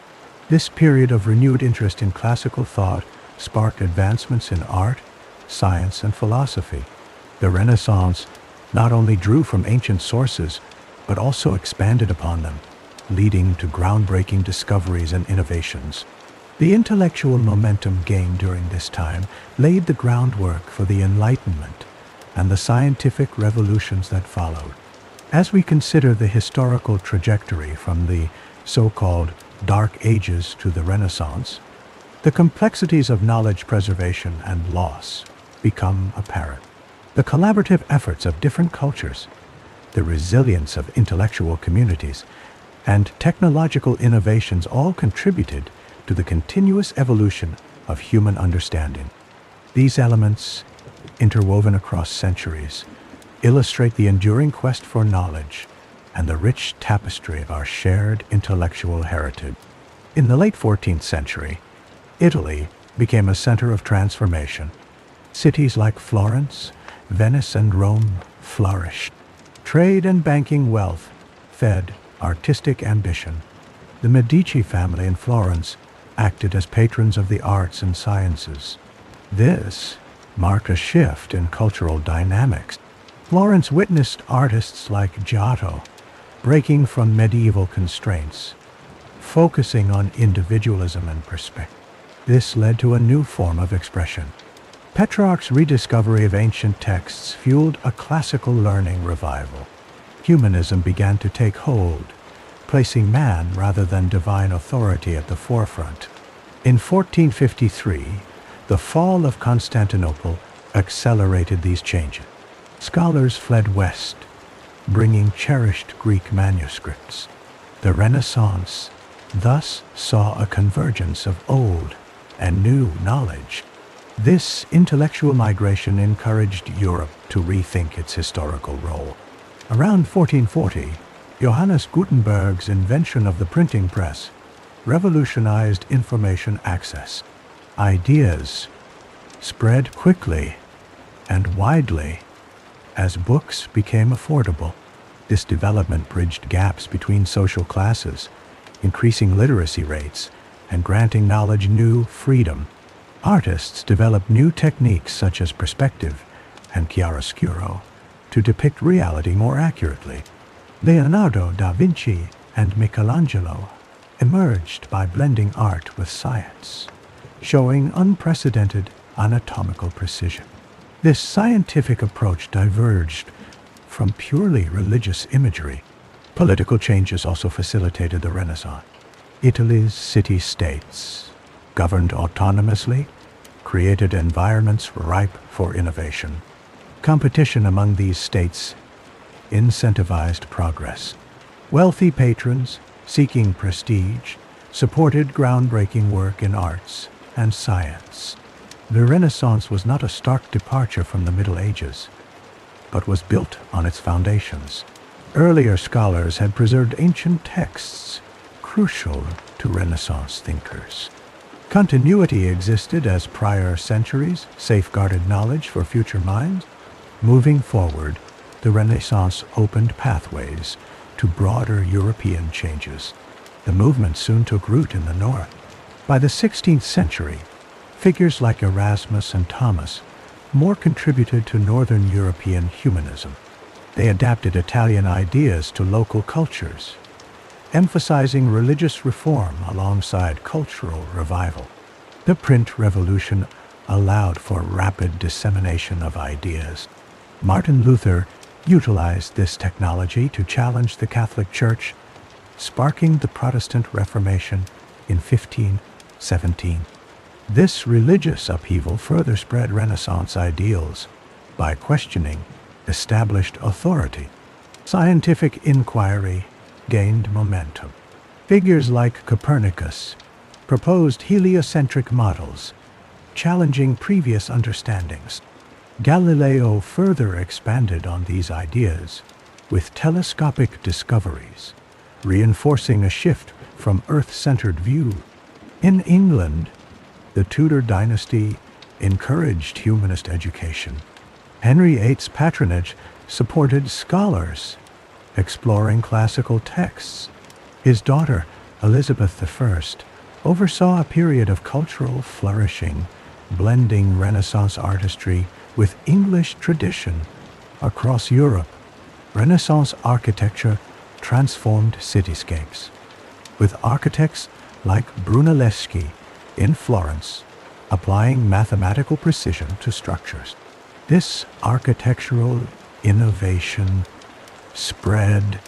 This period of renewed interest in classical thought sparked advancements in art, science, and philosophy. The Renaissance not only drew from ancient sources, but also expanded upon them, leading to groundbreaking discoveries and innovations. The intellectual momentum gained during this time laid the groundwork for the Enlightenment and the scientific revolutions that followed. As we consider the historical trajectory from the so-called Dark Ages to the Renaissance, the complexities of knowledge preservation and loss become apparent. The collaborative efforts of different cultures, the resilience of intellectual communities, and technological innovations all contributed to the continuous evolution of human understanding. These elements, interwoven across centuries, illustrate the enduring quest for knowledge and the rich tapestry of our shared intellectual heritage. In the late 14th century, Italy became a center of transformation. Cities like Florence, Venice, and Rome flourished. Trade and banking wealth fed artistic ambition. The Medici family in Florence acted as patrons of the arts and sciences. This marked a shift in cultural dynamics. Florence witnessed artists like Giotto breaking from medieval constraints, focusing on individualism and perspective. This led to a new form of expression. Petrarch's rediscovery of ancient texts fueled a classical learning revival. Humanism began to take hold, placing man rather than divine authority at the forefront. In 1453, the fall of Constantinople accelerated these changes. Scholars fled west, bringing cherished Greek manuscripts. The Renaissance thus saw a convergence of old and new knowledge. This intellectual migration encouraged Europe to rethink its historical role. Around 1440, Johannes Gutenberg's invention of the printing press revolutionized information access. Ideas spread quickly and widely as books became affordable. This development bridged gaps between social classes, increasing literacy rates and granting knowledge new freedom. Artists developed new techniques such as perspective and chiaroscuro to depict reality more accurately. Leonardo da Vinci and Michelangelo emerged by blending art with science, showing unprecedented anatomical precision. This scientific approach diverged from purely religious imagery. Political changes also facilitated the Renaissance. Italy's city-states, governed autonomously, created environments ripe for innovation. Competition among these states incentivized progress. Wealthy patrons, seeking prestige, supported groundbreaking work in arts and science. The Renaissance was not a stark departure from the Middle Ages, but was built on its foundations. Earlier scholars had preserved ancient texts, crucial to Renaissance thinkers. Continuity existed as prior centuries safeguarded knowledge for future minds. Moving forward, the Renaissance opened pathways to broader European changes. The movement soon took root in the north. By the 16th century, figures like Erasmus and Thomas more contributed to Northern European humanism. They adapted Italian ideas to local cultures, emphasizing religious reform alongside cultural revival. The print revolution allowed for rapid dissemination of ideas. Martin Luther utilized this technology to challenge the Catholic Church, sparking the Protestant Reformation in 1517. This religious upheaval further spread Renaissance ideals by questioning established authority. Scientific inquiry gained momentum. Figures like Copernicus proposed heliocentric models, challenging previous understandings. Galileo further expanded on these ideas with telescopic discoveries, reinforcing a shift from Earth-centered view. In England, the Tudor dynasty encouraged humanist education. Henry VIII's patronage supported scholars exploring classical texts. His daughter, Elizabeth I, oversaw a period of cultural flourishing, blending Renaissance artistry with English tradition across Europe. Renaissance architecture transformed cityscapes, with architects like Brunelleschi in Florence applying mathematical precision to structures. This architectural innovation spread,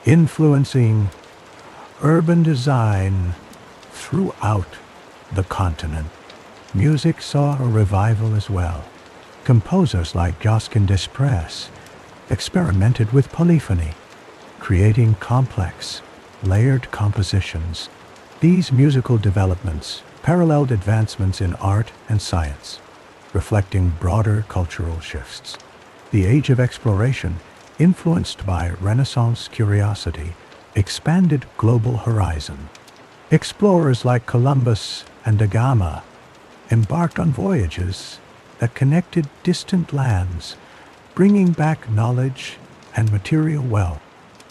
influencing urban design throughout the continent. Music saw a revival as well. Composers like Josquin des Prez experimented with polyphony, creating complex, layered compositions. These musical developments paralleled advancements in art and science, reflecting broader cultural shifts. The age of exploration, influenced by Renaissance curiosity, expanded global horizon. Explorers like Columbus and da Gama embarked on voyages that connected distant lands, bringing back knowledge and material wealth.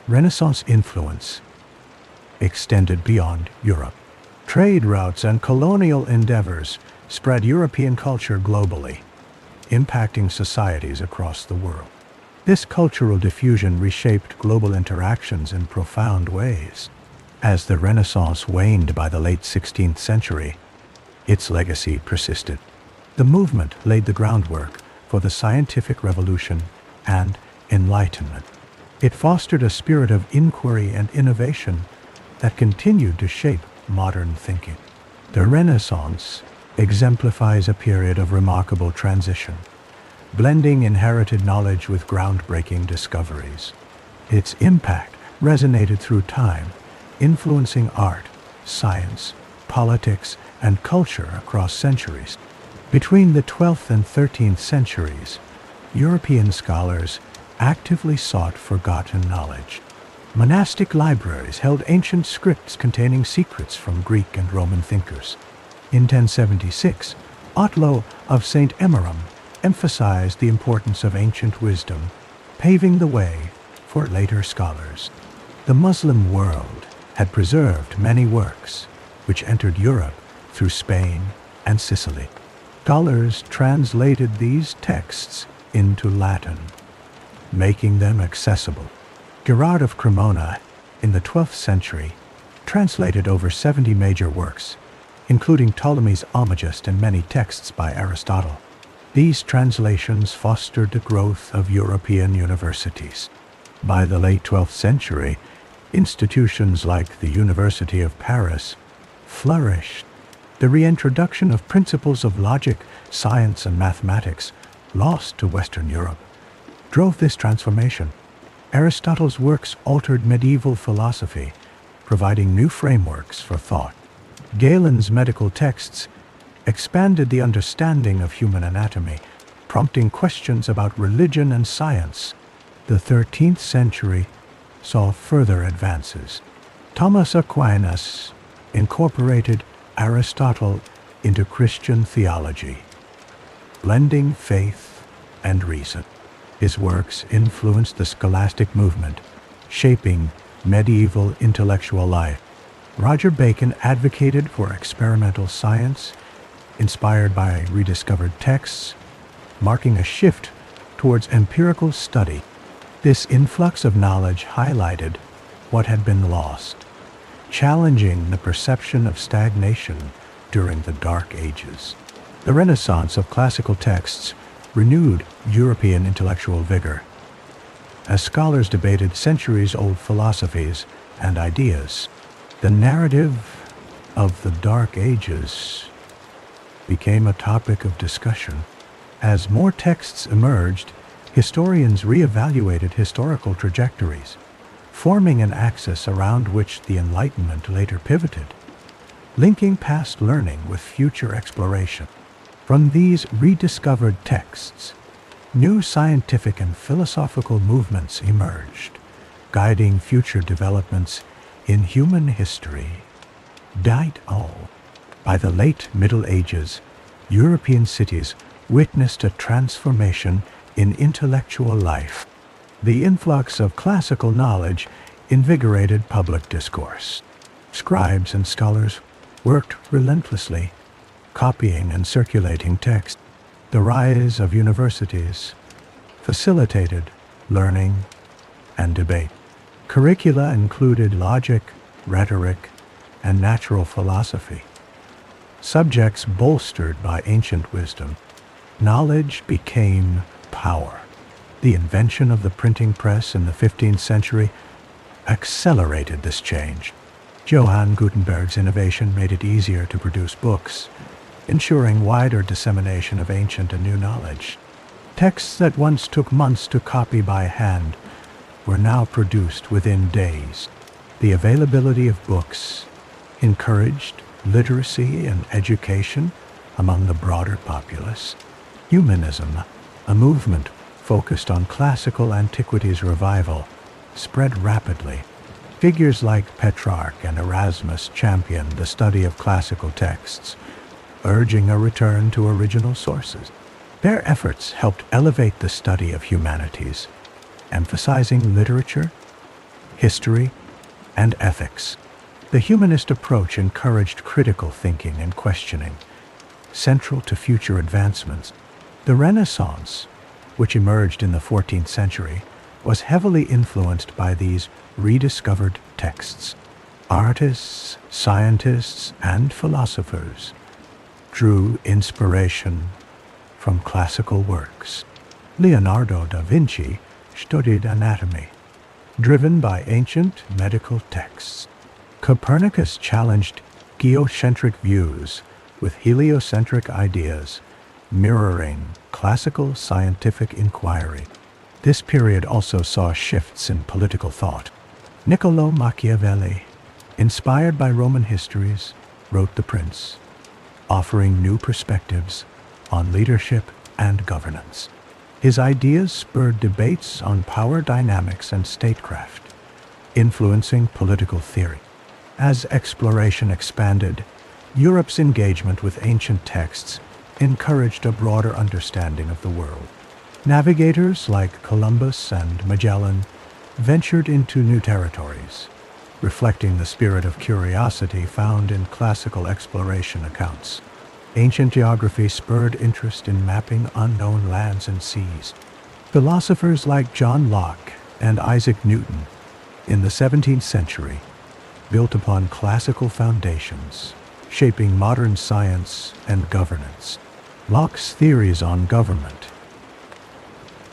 Renaissance influence extended beyond Europe. Trade routes and colonial endeavors spread European culture globally, impacting societies across the world. This cultural diffusion reshaped global interactions in profound ways. As the Renaissance waned by the late 16th century, its legacy persisted. The movement laid the groundwork for the scientific revolution and enlightenment. It fostered a spirit of inquiry and innovation that continued to shape modern thinking. The Renaissance exemplifies a period of remarkable transition, blending inherited knowledge with groundbreaking discoveries. Its impact resonated through time, influencing art, science, politics, and culture across centuries. Between the 12th and 13th centuries, European scholars actively sought forgotten knowledge. Monastic libraries held ancient scripts containing secrets from Greek and Roman thinkers. In 1076, Otto of St. Emmeram emphasized the importance of ancient wisdom, paving the way for later scholars. The Muslim world had preserved many works, which entered Europe through Spain and Sicily. Scholars translated these texts into Latin, making them accessible. Gerard of Cremona, in the 12th century, translated over 70 major works, including Ptolemy's Almagest and many texts by Aristotle. These translations fostered the growth of European universities. By the late 12th century, institutions like the University of Paris flourished. The reintroduction of principles of logic, science, and mathematics, lost to Western Europe, drove this transformation. Aristotle's works altered medieval philosophy, providing new frameworks for thought. Galen's medical texts expanded the understanding of human anatomy, prompting questions about religion and science. The 13th century saw further advances. Thomas Aquinas incorporated Aristotle into Christian theology, blending faith and reason. His works influenced the scholastic movement, shaping medieval intellectual life. Roger Bacon advocated for experimental science, inspired by rediscovered texts, marking a shift towards empirical study. This influx of knowledge highlighted what had been lost, challenging the perception of stagnation during the Dark Ages. The Renaissance of classical texts renewed European intellectual vigor, as scholars debated centuries-old philosophies and ideas. The narrative of the Dark Ages became a topic of discussion. As more texts emerged, historians reevaluated historical trajectories, forming an axis around which the Enlightenment later pivoted, linking past learning with future exploration. From these rediscovered texts, new scientific and philosophical movements emerged, guiding future developments in human history. By the late Middle Ages, European cities witnessed a transformation in intellectual life. The influx of classical knowledge invigorated public discourse. Scribes and scholars worked relentlessly, copying and circulating text. The rise of universities facilitated learning and debate. Curricula included logic, rhetoric, and natural philosophy, subjects bolstered by ancient wisdom. Knowledge became power. The invention of the printing press in the 15th century accelerated this change. Johann Gutenberg's innovation made it easier to produce books, ensuring wider dissemination of ancient and new knowledge. Texts that once took months to copy by hand were now produced within days. The availability of books encouraged literacy and education among the broader populace. Humanism, a movement focused on classical antiquities revival, spread rapidly. Figures like Petrarch and Erasmus championed the study of classical texts, urging a return to original sources. Their efforts helped elevate the study of humanities, emphasizing literature, history, and ethics. The humanist approach encouraged critical thinking and questioning, central to future advancements. The Renaissance which emerged in the 14th century, was heavily influenced by these rediscovered texts. Artists, scientists, and philosophers drew inspiration from classical works. Leonardo da Vinci studied anatomy, driven by ancient medical texts. Copernicus challenged geocentric views with heliocentric ideas, mirroring classical scientific inquiry. This period also saw shifts in political thought. Niccolò Machiavelli, inspired by Roman histories, wrote The Prince, offering new perspectives on leadership and governance. His ideas spurred debates on power dynamics and statecraft, influencing political theory. As exploration expanded, Europe's engagement with ancient texts encouraged a broader understanding of the world. Navigators like Columbus and Magellan ventured into new territories, reflecting the spirit of curiosity found in classical exploration accounts. Ancient geography spurred interest in mapping unknown lands and seas. Philosophers like John Locke and Isaac Newton in the 17th century built upon classical foundations, shaping modern science and governance. Locke's theories on government,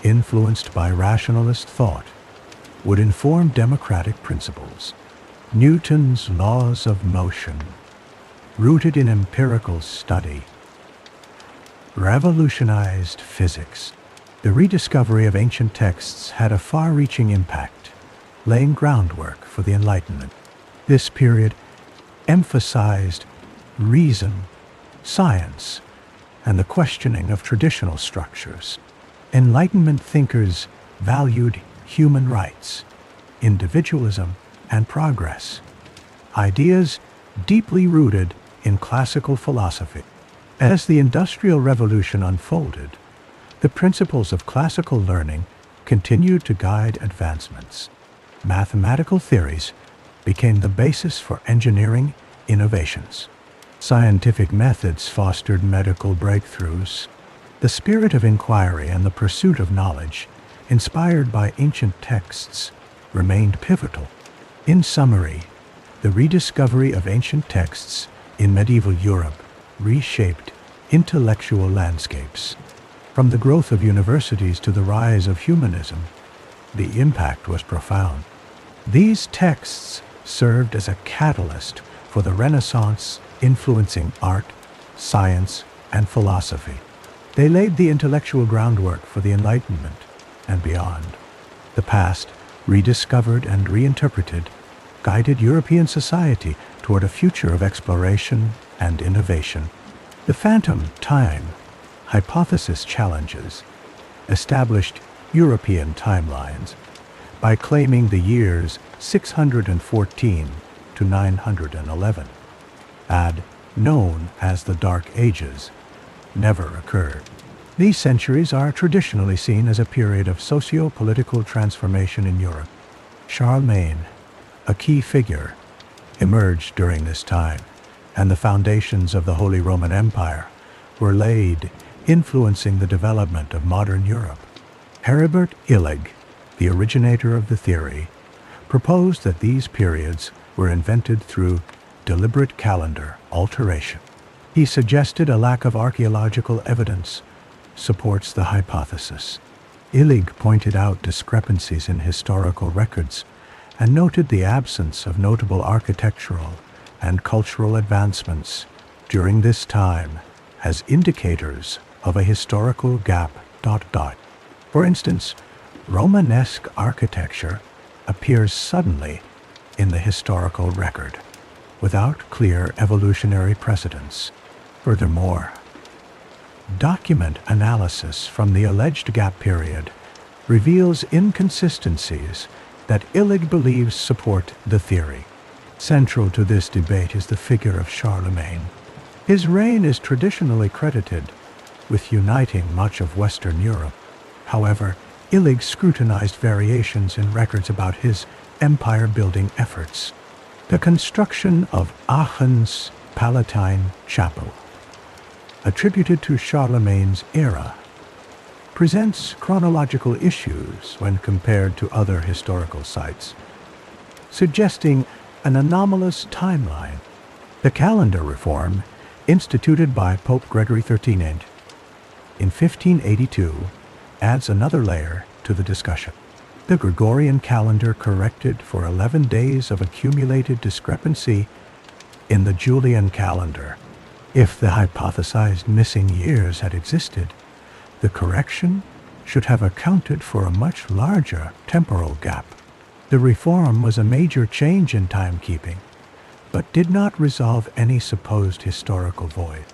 influenced by rationalist thought, would inform democratic principles. Newton's laws of motion, rooted in empirical study, revolutionized physics. The rediscovery of ancient texts had a far-reaching impact, laying groundwork for the Enlightenment. This period emphasized reason, science, and the questioning of traditional structures. Enlightenment thinkers valued human rights, individualism, and progress, ideas deeply rooted in classical philosophy. As the Industrial Revolution unfolded, the principles of classical learning continued to guide advancements. Mathematical theories became the basis for engineering innovations. Scientific methods fostered medical breakthroughs. The spirit of inquiry and the pursuit of knowledge, inspired by ancient texts, remained pivotal. In summary, the rediscovery of ancient texts in medieval Europe reshaped intellectual landscapes. From the growth of universities to the rise of humanism, the impact was profound. These texts served as a catalyst for the Renaissance, influencing art, science, and philosophy. They laid the intellectual groundwork for the Enlightenment and beyond. The past, rediscovered and reinterpreted, guided European society toward a future of exploration and innovation. The phantom time hypothesis challenges established European timelines by claiming the years 614 to 911, known as the Dark Ages, never occurred. These centuries are traditionally seen as a period of socio-political transformation in Europe. Charlemagne, a key figure, emerged during this time, and the foundations of the Holy Roman Empire were laid, influencing the development of modern Europe. Heribert Illig, the originator of the theory, proposed that these periods were invented through deliberate calendar alteration. He suggested a lack of archaeological evidence supports the hypothesis. Illig pointed out discrepancies in historical records and noted the absence of notable architectural and cultural advancements during this time as indicators of a historical gap. For instance, Romanesque architecture appears suddenly in the historical record, without clear evolutionary precedents. Furthermore, document analysis from the alleged gap period reveals inconsistencies that Illig believes support the theory. Central to this debate is the figure of Charlemagne. His reign is traditionally credited with uniting much of Western Europe. However, Illig scrutinized variations in records about his empire-building efforts. The construction of Aachen's Palatine Chapel, attributed to Charlemagne's era, presents chronological issues when compared to other historical sites, suggesting an anomalous timeline. The calendar reform, instituted by Pope Gregory XIII in 1582, adds another layer to the discussion. The Gregorian calendar corrected for 11 days of accumulated discrepancy in the Julian calendar. If the hypothesized missing years had existed, the correction should have accounted for a much larger temporal gap. The reform was a major change in timekeeping, but did not resolve any supposed historical void.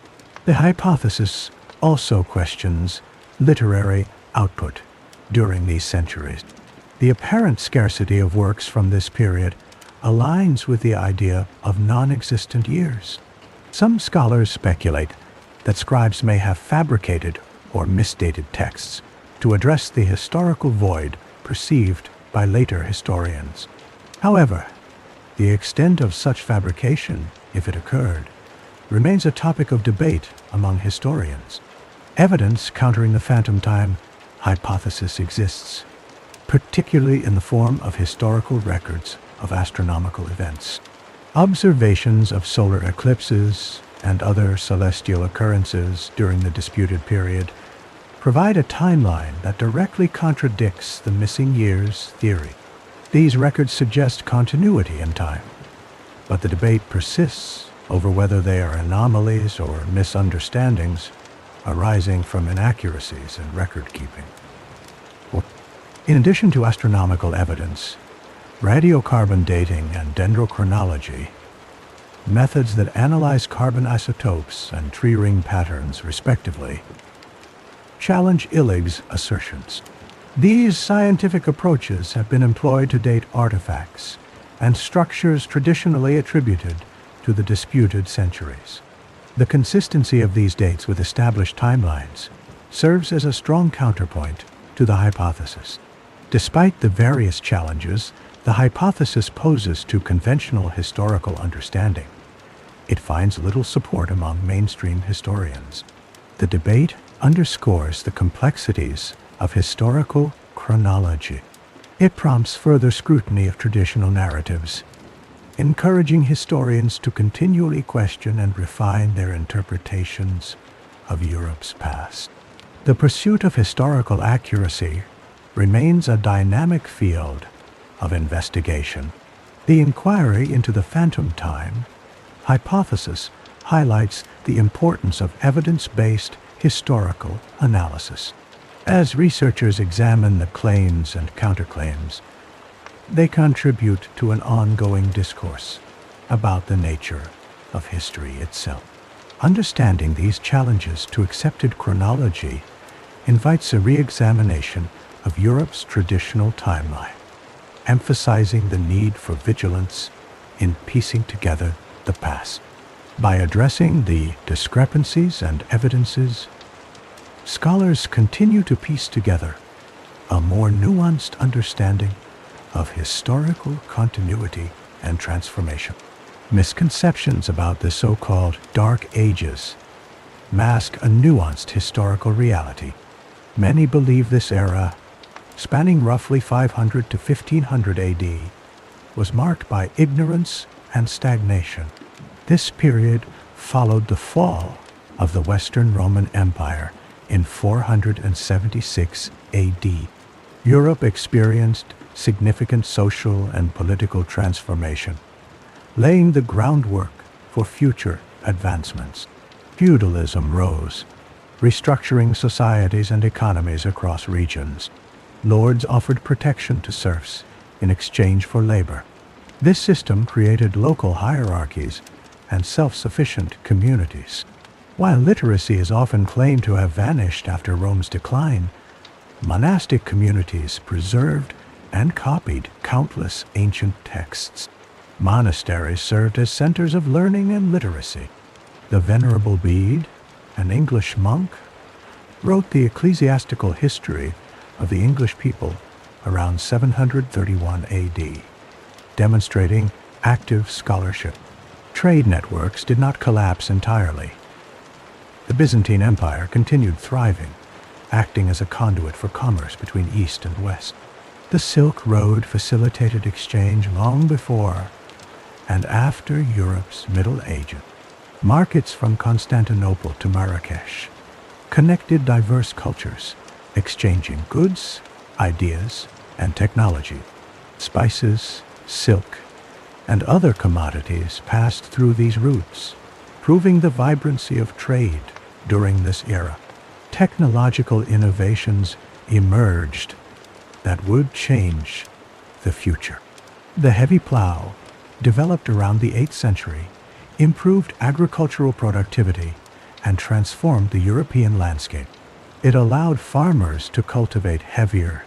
The hypothesis also questions literary output during these centuries. The apparent scarcity of works from this period aligns with the idea of non-existent years. Some scholars speculate that scribes may have fabricated or misdated texts to address the historical void perceived by later historians. However, the extent of such fabrication, if it occurred, remains a topic of debate among historians. Evidence countering the phantom time hypothesis exists, particularly in the form of historical records of astronomical events. Observations of solar eclipses and other celestial occurrences during the disputed period provide a timeline that directly contradicts the missing years theory. These records suggest continuity in time, but the debate persists over whether they are anomalies or misunderstandings arising from inaccuracies in record-keeping. In addition to astronomical evidence, radiocarbon dating and dendrochronology, methods that analyze carbon isotopes and tree ring patterns, respectively, challenge Illig's assertions. These scientific approaches have been employed to date artifacts and structures traditionally attributed to the disputed centuries. The consistency of these dates with established timelines serves as a strong counterpoint to the hypothesis. Despite the various challenges the hypothesis poses to conventional historical understanding, it finds little support among mainstream historians. The debate underscores the complexities of historical chronology. It prompts further scrutiny of traditional narratives, encouraging historians to continually question and refine their interpretations of Europe's past. The pursuit of historical accuracy remains a dynamic field of investigation. The inquiry into the phantom time hypothesis highlights the importance of evidence-based historical analysis. As researchers examine the claims and counterclaims, they contribute to an ongoing discourse about the nature of history itself. Understanding these challenges to accepted chronology invites a re-examination of Europe's traditional timeline, emphasizing the need for vigilance in piecing together the past. By addressing the discrepancies and evidences, scholars continue to piece together a more nuanced understanding of historical continuity and transformation. Misconceptions about the so-called Dark Ages mask a nuanced historical reality. Many believe this era, spanning roughly 500 to 1500 AD, was marked by ignorance and stagnation. This period followed the fall of the Western Roman Empire in 476 AD. Europe experienced significant social and political transformation, laying the groundwork for future advancements. Feudalism rose, restructuring societies and economies across regions. Lords offered protection to serfs in exchange for labor. This system created local hierarchies and self-sufficient communities. While literacy is often claimed to have vanished after Rome's decline, monastic communities preserved and copied countless ancient texts. Monasteries served as centers of learning and literacy. The Venerable Bede, an English monk, wrote the ecclesiastical history of the English people around 731 AD, demonstrating active scholarship. Trade networks did not collapse entirely. The Byzantine Empire continued thriving acting as a conduit for commerce between East and West. The Silk Road facilitated exchange long before and after Europe's Middle Ages. Markets from Constantinople to Marrakesh connected diverse cultures, exchanging goods, ideas, and technology. Spices, silk, and other commodities passed through these routes, proving the vibrancy of trade during this era. Technological innovations emerged that would change the future. The heavy plow, developed around the 8th century, improved agricultural productivity and transformed the European landscape. It allowed farmers to cultivate heavier,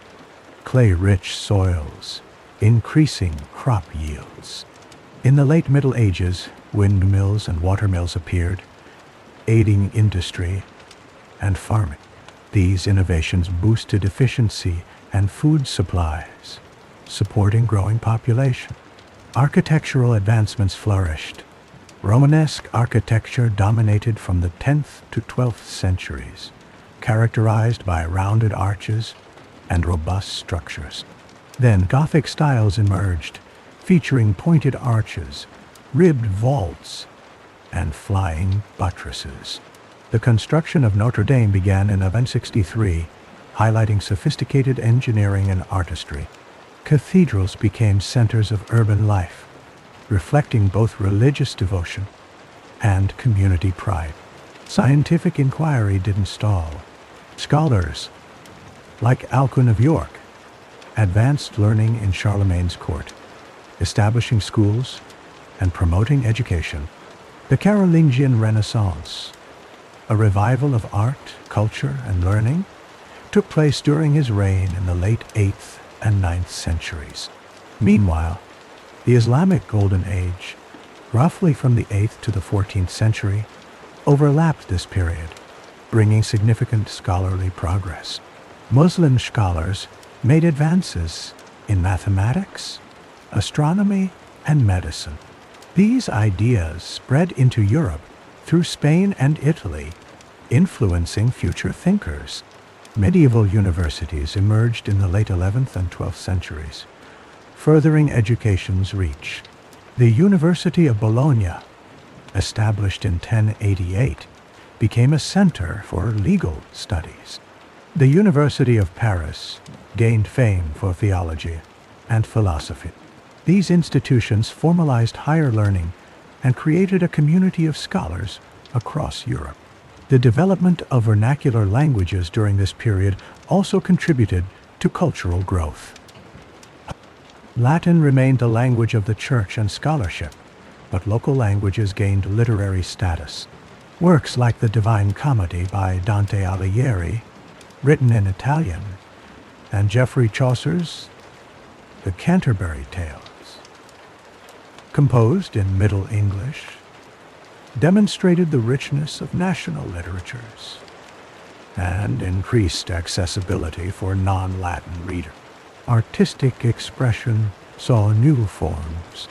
clay-rich soils, increasing crop yields. In the late Middle Ages, windmills and watermills appeared, aiding industry and farming. These innovations boosted efficiency and food supplies, supporting growing population. Architectural advancements flourished. Romanesque architecture dominated from the 10th to 12th centuries, characterized by rounded arches and robust structures. Then Gothic styles emerged, featuring pointed arches, ribbed vaults, and flying buttresses. The construction of Notre Dame began in 1163, highlighting sophisticated engineering and artistry. Cathedrals became centers of urban life, reflecting both religious devotion and community pride. Scientific inquiry didn't stall. Scholars, like Alcuin of York, advanced learning in Charlemagne's court, establishing schools and promoting education. The Carolingian Renaissance, a revival of art, culture, and learning, took place during his reign in the late 8th and 9th centuries. Meanwhile, the Islamic Golden Age, roughly from the 8th to the 14th century, overlapped this period, bringing significant scholarly progress. Muslim scholars made advances in mathematics, astronomy, and medicine. These ideas spread into Europe through Spain and Italy, influencing future thinkers. Medieval universities emerged in the late 11th and 12th centuries, furthering education's reach. The University of Bologna, established in 1088, became a center for legal studies. The University of Paris gained fame for theology and philosophy. These institutions formalized higher learning and created a community of scholars across Europe. The development of vernacular languages during this period also contributed to cultural growth. Latin remained the language of the church and scholarship, but local languages gained literary status. Works like the Divine Comedy by Dante Alighieri, written in Italian, and Geoffrey Chaucer's The Canterbury Tales, composed in Middle English, demonstrated the richness of national literatures and increased accessibility for non-Latin readers. Artistic expression saw new forms.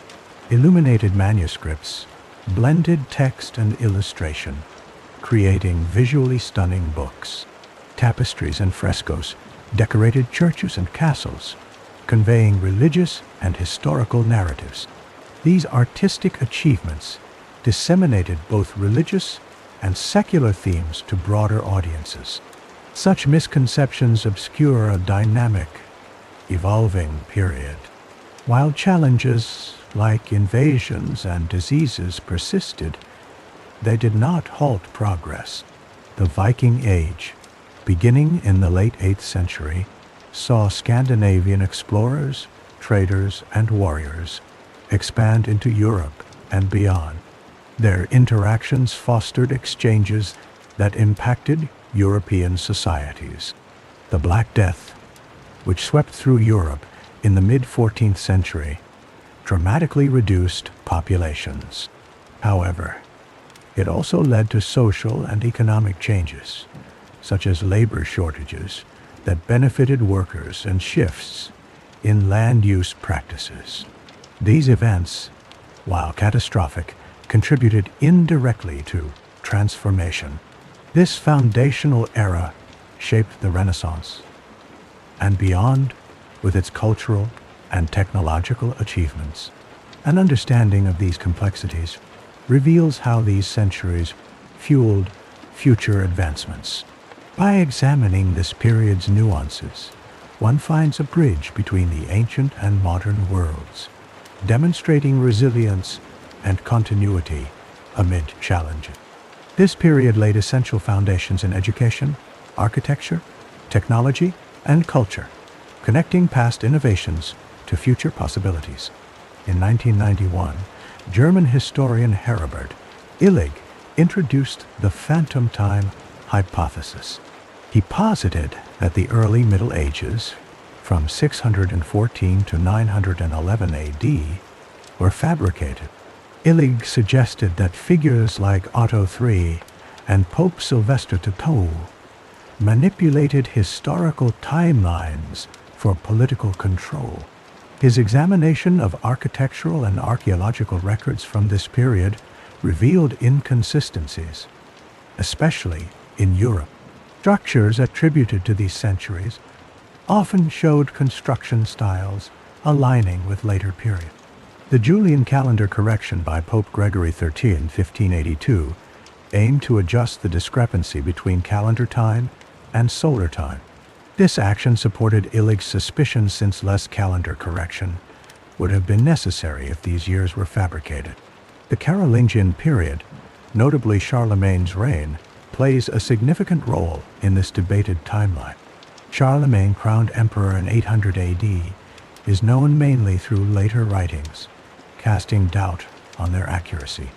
Illuminated manuscripts blended text and illustration, creating visually stunning books. Tapestries and frescoes decorated churches and castles, conveying religious and historical narratives. These artistic achievements disseminated both religious and secular themes to broader audiences. Such misconceptions obscure a dynamic, evolving period. While challenges like invasions and diseases persisted, they did not halt progress. The Viking Age, beginning in the late 8th century, saw Scandinavian explorers, traders, and warriors expand into Europe and beyond. Their interactions fostered exchanges that impacted European societies. The Black Death, which swept through Europe in the mid-14th century, dramatically reduced populations. However, it also led to social and economic changes, such as labor shortages that benefited workers and shifts in land use practices. These events, while catastrophic, contributed indirectly to transformation. This foundational era shaped the Renaissance and beyond with its cultural and technological achievements. An understanding of these complexities reveals how these centuries fueled future advancements. By examining this period's nuances, one finds a bridge between the ancient and modern worlds, demonstrating resilience and continuity amid challenges. This period laid essential foundations in education, architecture, technology, and culture, connecting past innovations to future possibilities. In 1991, German historian Herbert Illig introduced the phantom time hypothesis. He posited that the early Middle Ages, from 614 to 911 AD, were fabricated. Illig suggested that figures like Otto III and Pope Sylvester II manipulated historical timelines for political control. His examination of architectural and archaeological records from this period revealed inconsistencies, especially in Europe. Structures attributed to these centuries often showed construction styles aligning with later periods. The Julian calendar correction by Pope Gregory XIII in 1582 aimed to adjust the discrepancy between calendar time and solar time. This action supported Illig's suspicion, since less calendar correction would have been necessary if these years were fabricated. The Carolingian period, notably Charlemagne's reign, plays a significant role in this debated timeline. Charlemagne, crowned emperor in 800 AD, is known mainly through later writings, casting doubt on their accuracy.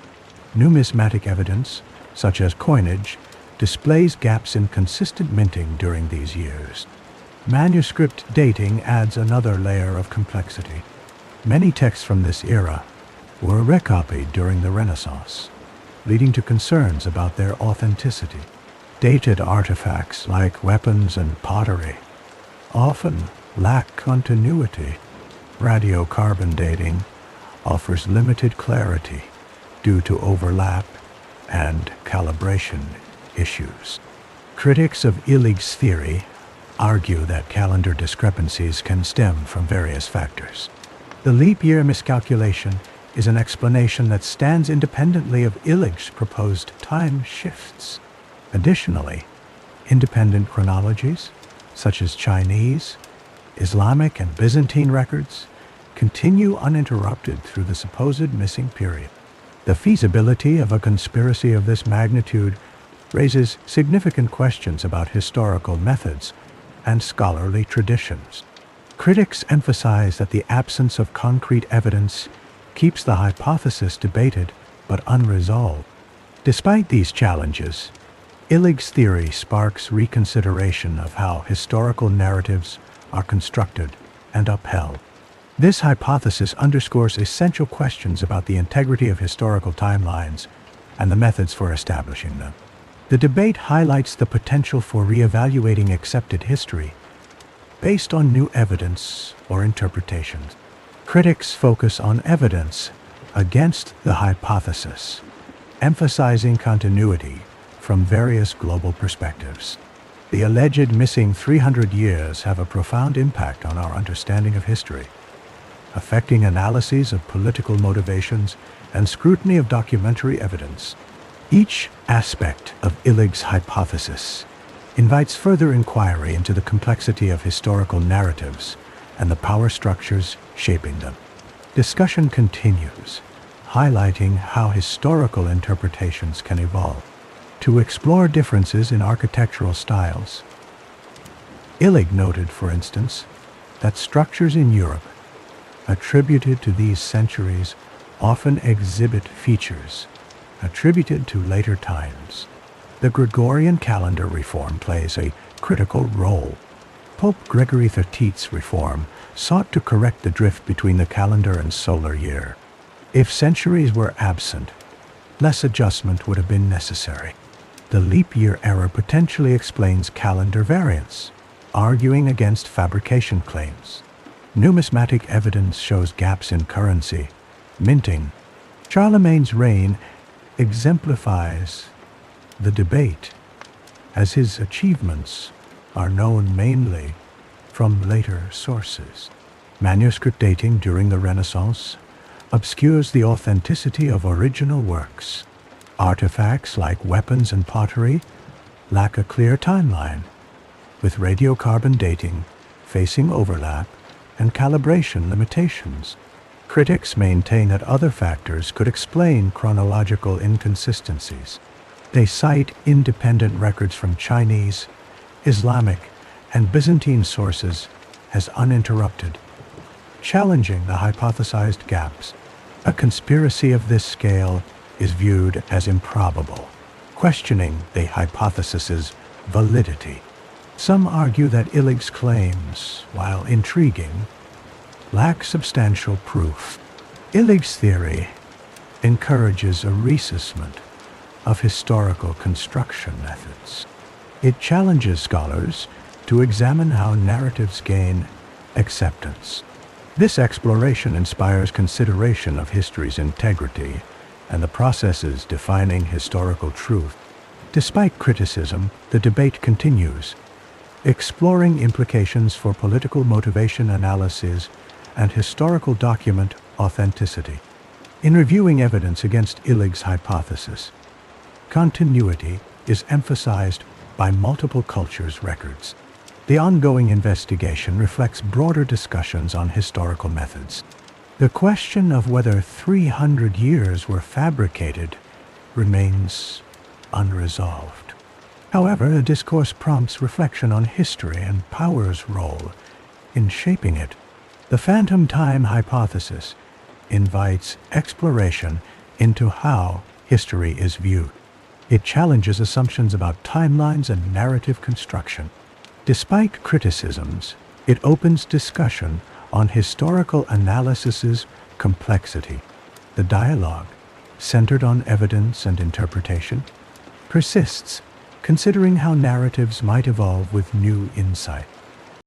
Numismatic evidence, such as coinage, displays gaps in consistent minting during these years. Manuscript dating adds another layer of complexity. Many texts from this era were recopied during the Renaissance, leading to concerns about their authenticity. Dated artifacts like weapons and pottery often lack continuity. Radiocarbon dating offers limited clarity due to overlap and calibration issues. Critics of Illig's theory argue that calendar discrepancies can stem from various factors. The leap year miscalculation is an explanation that stands independently of Illig's proposed time shifts. Additionally, independent chronologies, such as Chinese, Islamic, and Byzantine records, continue uninterrupted through the supposed missing period. The feasibility of a conspiracy of this magnitude raises significant questions about historical methods and scholarly traditions. Critics emphasize that the absence of concrete evidence keeps the hypothesis debated but unresolved. Despite these challenges, Illig's theory sparks reconsideration of how historical narratives are constructed and upheld. This hypothesis underscores essential questions about the integrity of historical timelines and the methods for establishing them. The debate highlights the potential for reevaluating accepted history based on new evidence or interpretations. Critics focus on evidence against the hypothesis, emphasizing continuity from various global perspectives. The alleged missing 300 years have a profound impact on our understanding of history, affecting analyses of political motivations and scrutiny of documentary evidence. Each aspect of Illig's hypothesis invites further inquiry into the complexity of historical narratives and the power structures shaping them. Discussion continues, highlighting how historical interpretations can evolve. To explore differences in architectural styles, Illig noted, for instance, that structures in Europe attributed to these centuries often exhibit features attributed to later times. The Gregorian calendar reform plays a critical role. Pope Gregory XIII's reform sought to correct the drift between the calendar and solar year. If centuries were absent, less adjustment would have been necessary. The leap year error potentially explains calendar variance, arguing against fabrication claims. Numismatic evidence shows gaps in currency, minting. Charlemagne's reign exemplifies the debate, as his achievements are known mainly from later sources. Manuscript dating during the Renaissance obscures the authenticity of original works. Artifacts like weapons and pottery lack a clear timeline, with radiocarbon dating facing overlap and calibration limitations. Critics maintain that other factors could explain chronological inconsistencies. They cite independent records from Chinese, Islamic, and Byzantine sources as uninterrupted, challenging the hypothesized gaps. A conspiracy of this scale is viewed as improbable, questioning the hypothesis's validity. Some argue that Illig's claims, while intriguing, lack substantial proof. Illig's theory encourages a reassessment of historical construction methods. It challenges scholars to examine how narratives gain acceptance. This exploration inspires consideration of history's integrity and the processes defining historical truth. Despite criticism, the debate continues, exploring implications for political motivation analysis and historical document authenticity. In reviewing evidence against Illig's hypothesis, continuity is emphasized by multiple cultures' records. The ongoing investigation reflects broader discussions on historical methods. The question of whether 300 years were fabricated remains unresolved. However, the discourse prompts reflection on history and power's role in shaping it. The phantom time hypothesis invites exploration into how history is viewed. It challenges assumptions about timelines and narrative construction. Despite criticisms, it opens discussion on historical analysis's complexity. The dialogue, centered on evidence and interpretation, persists, considering how narratives might evolve with new insight.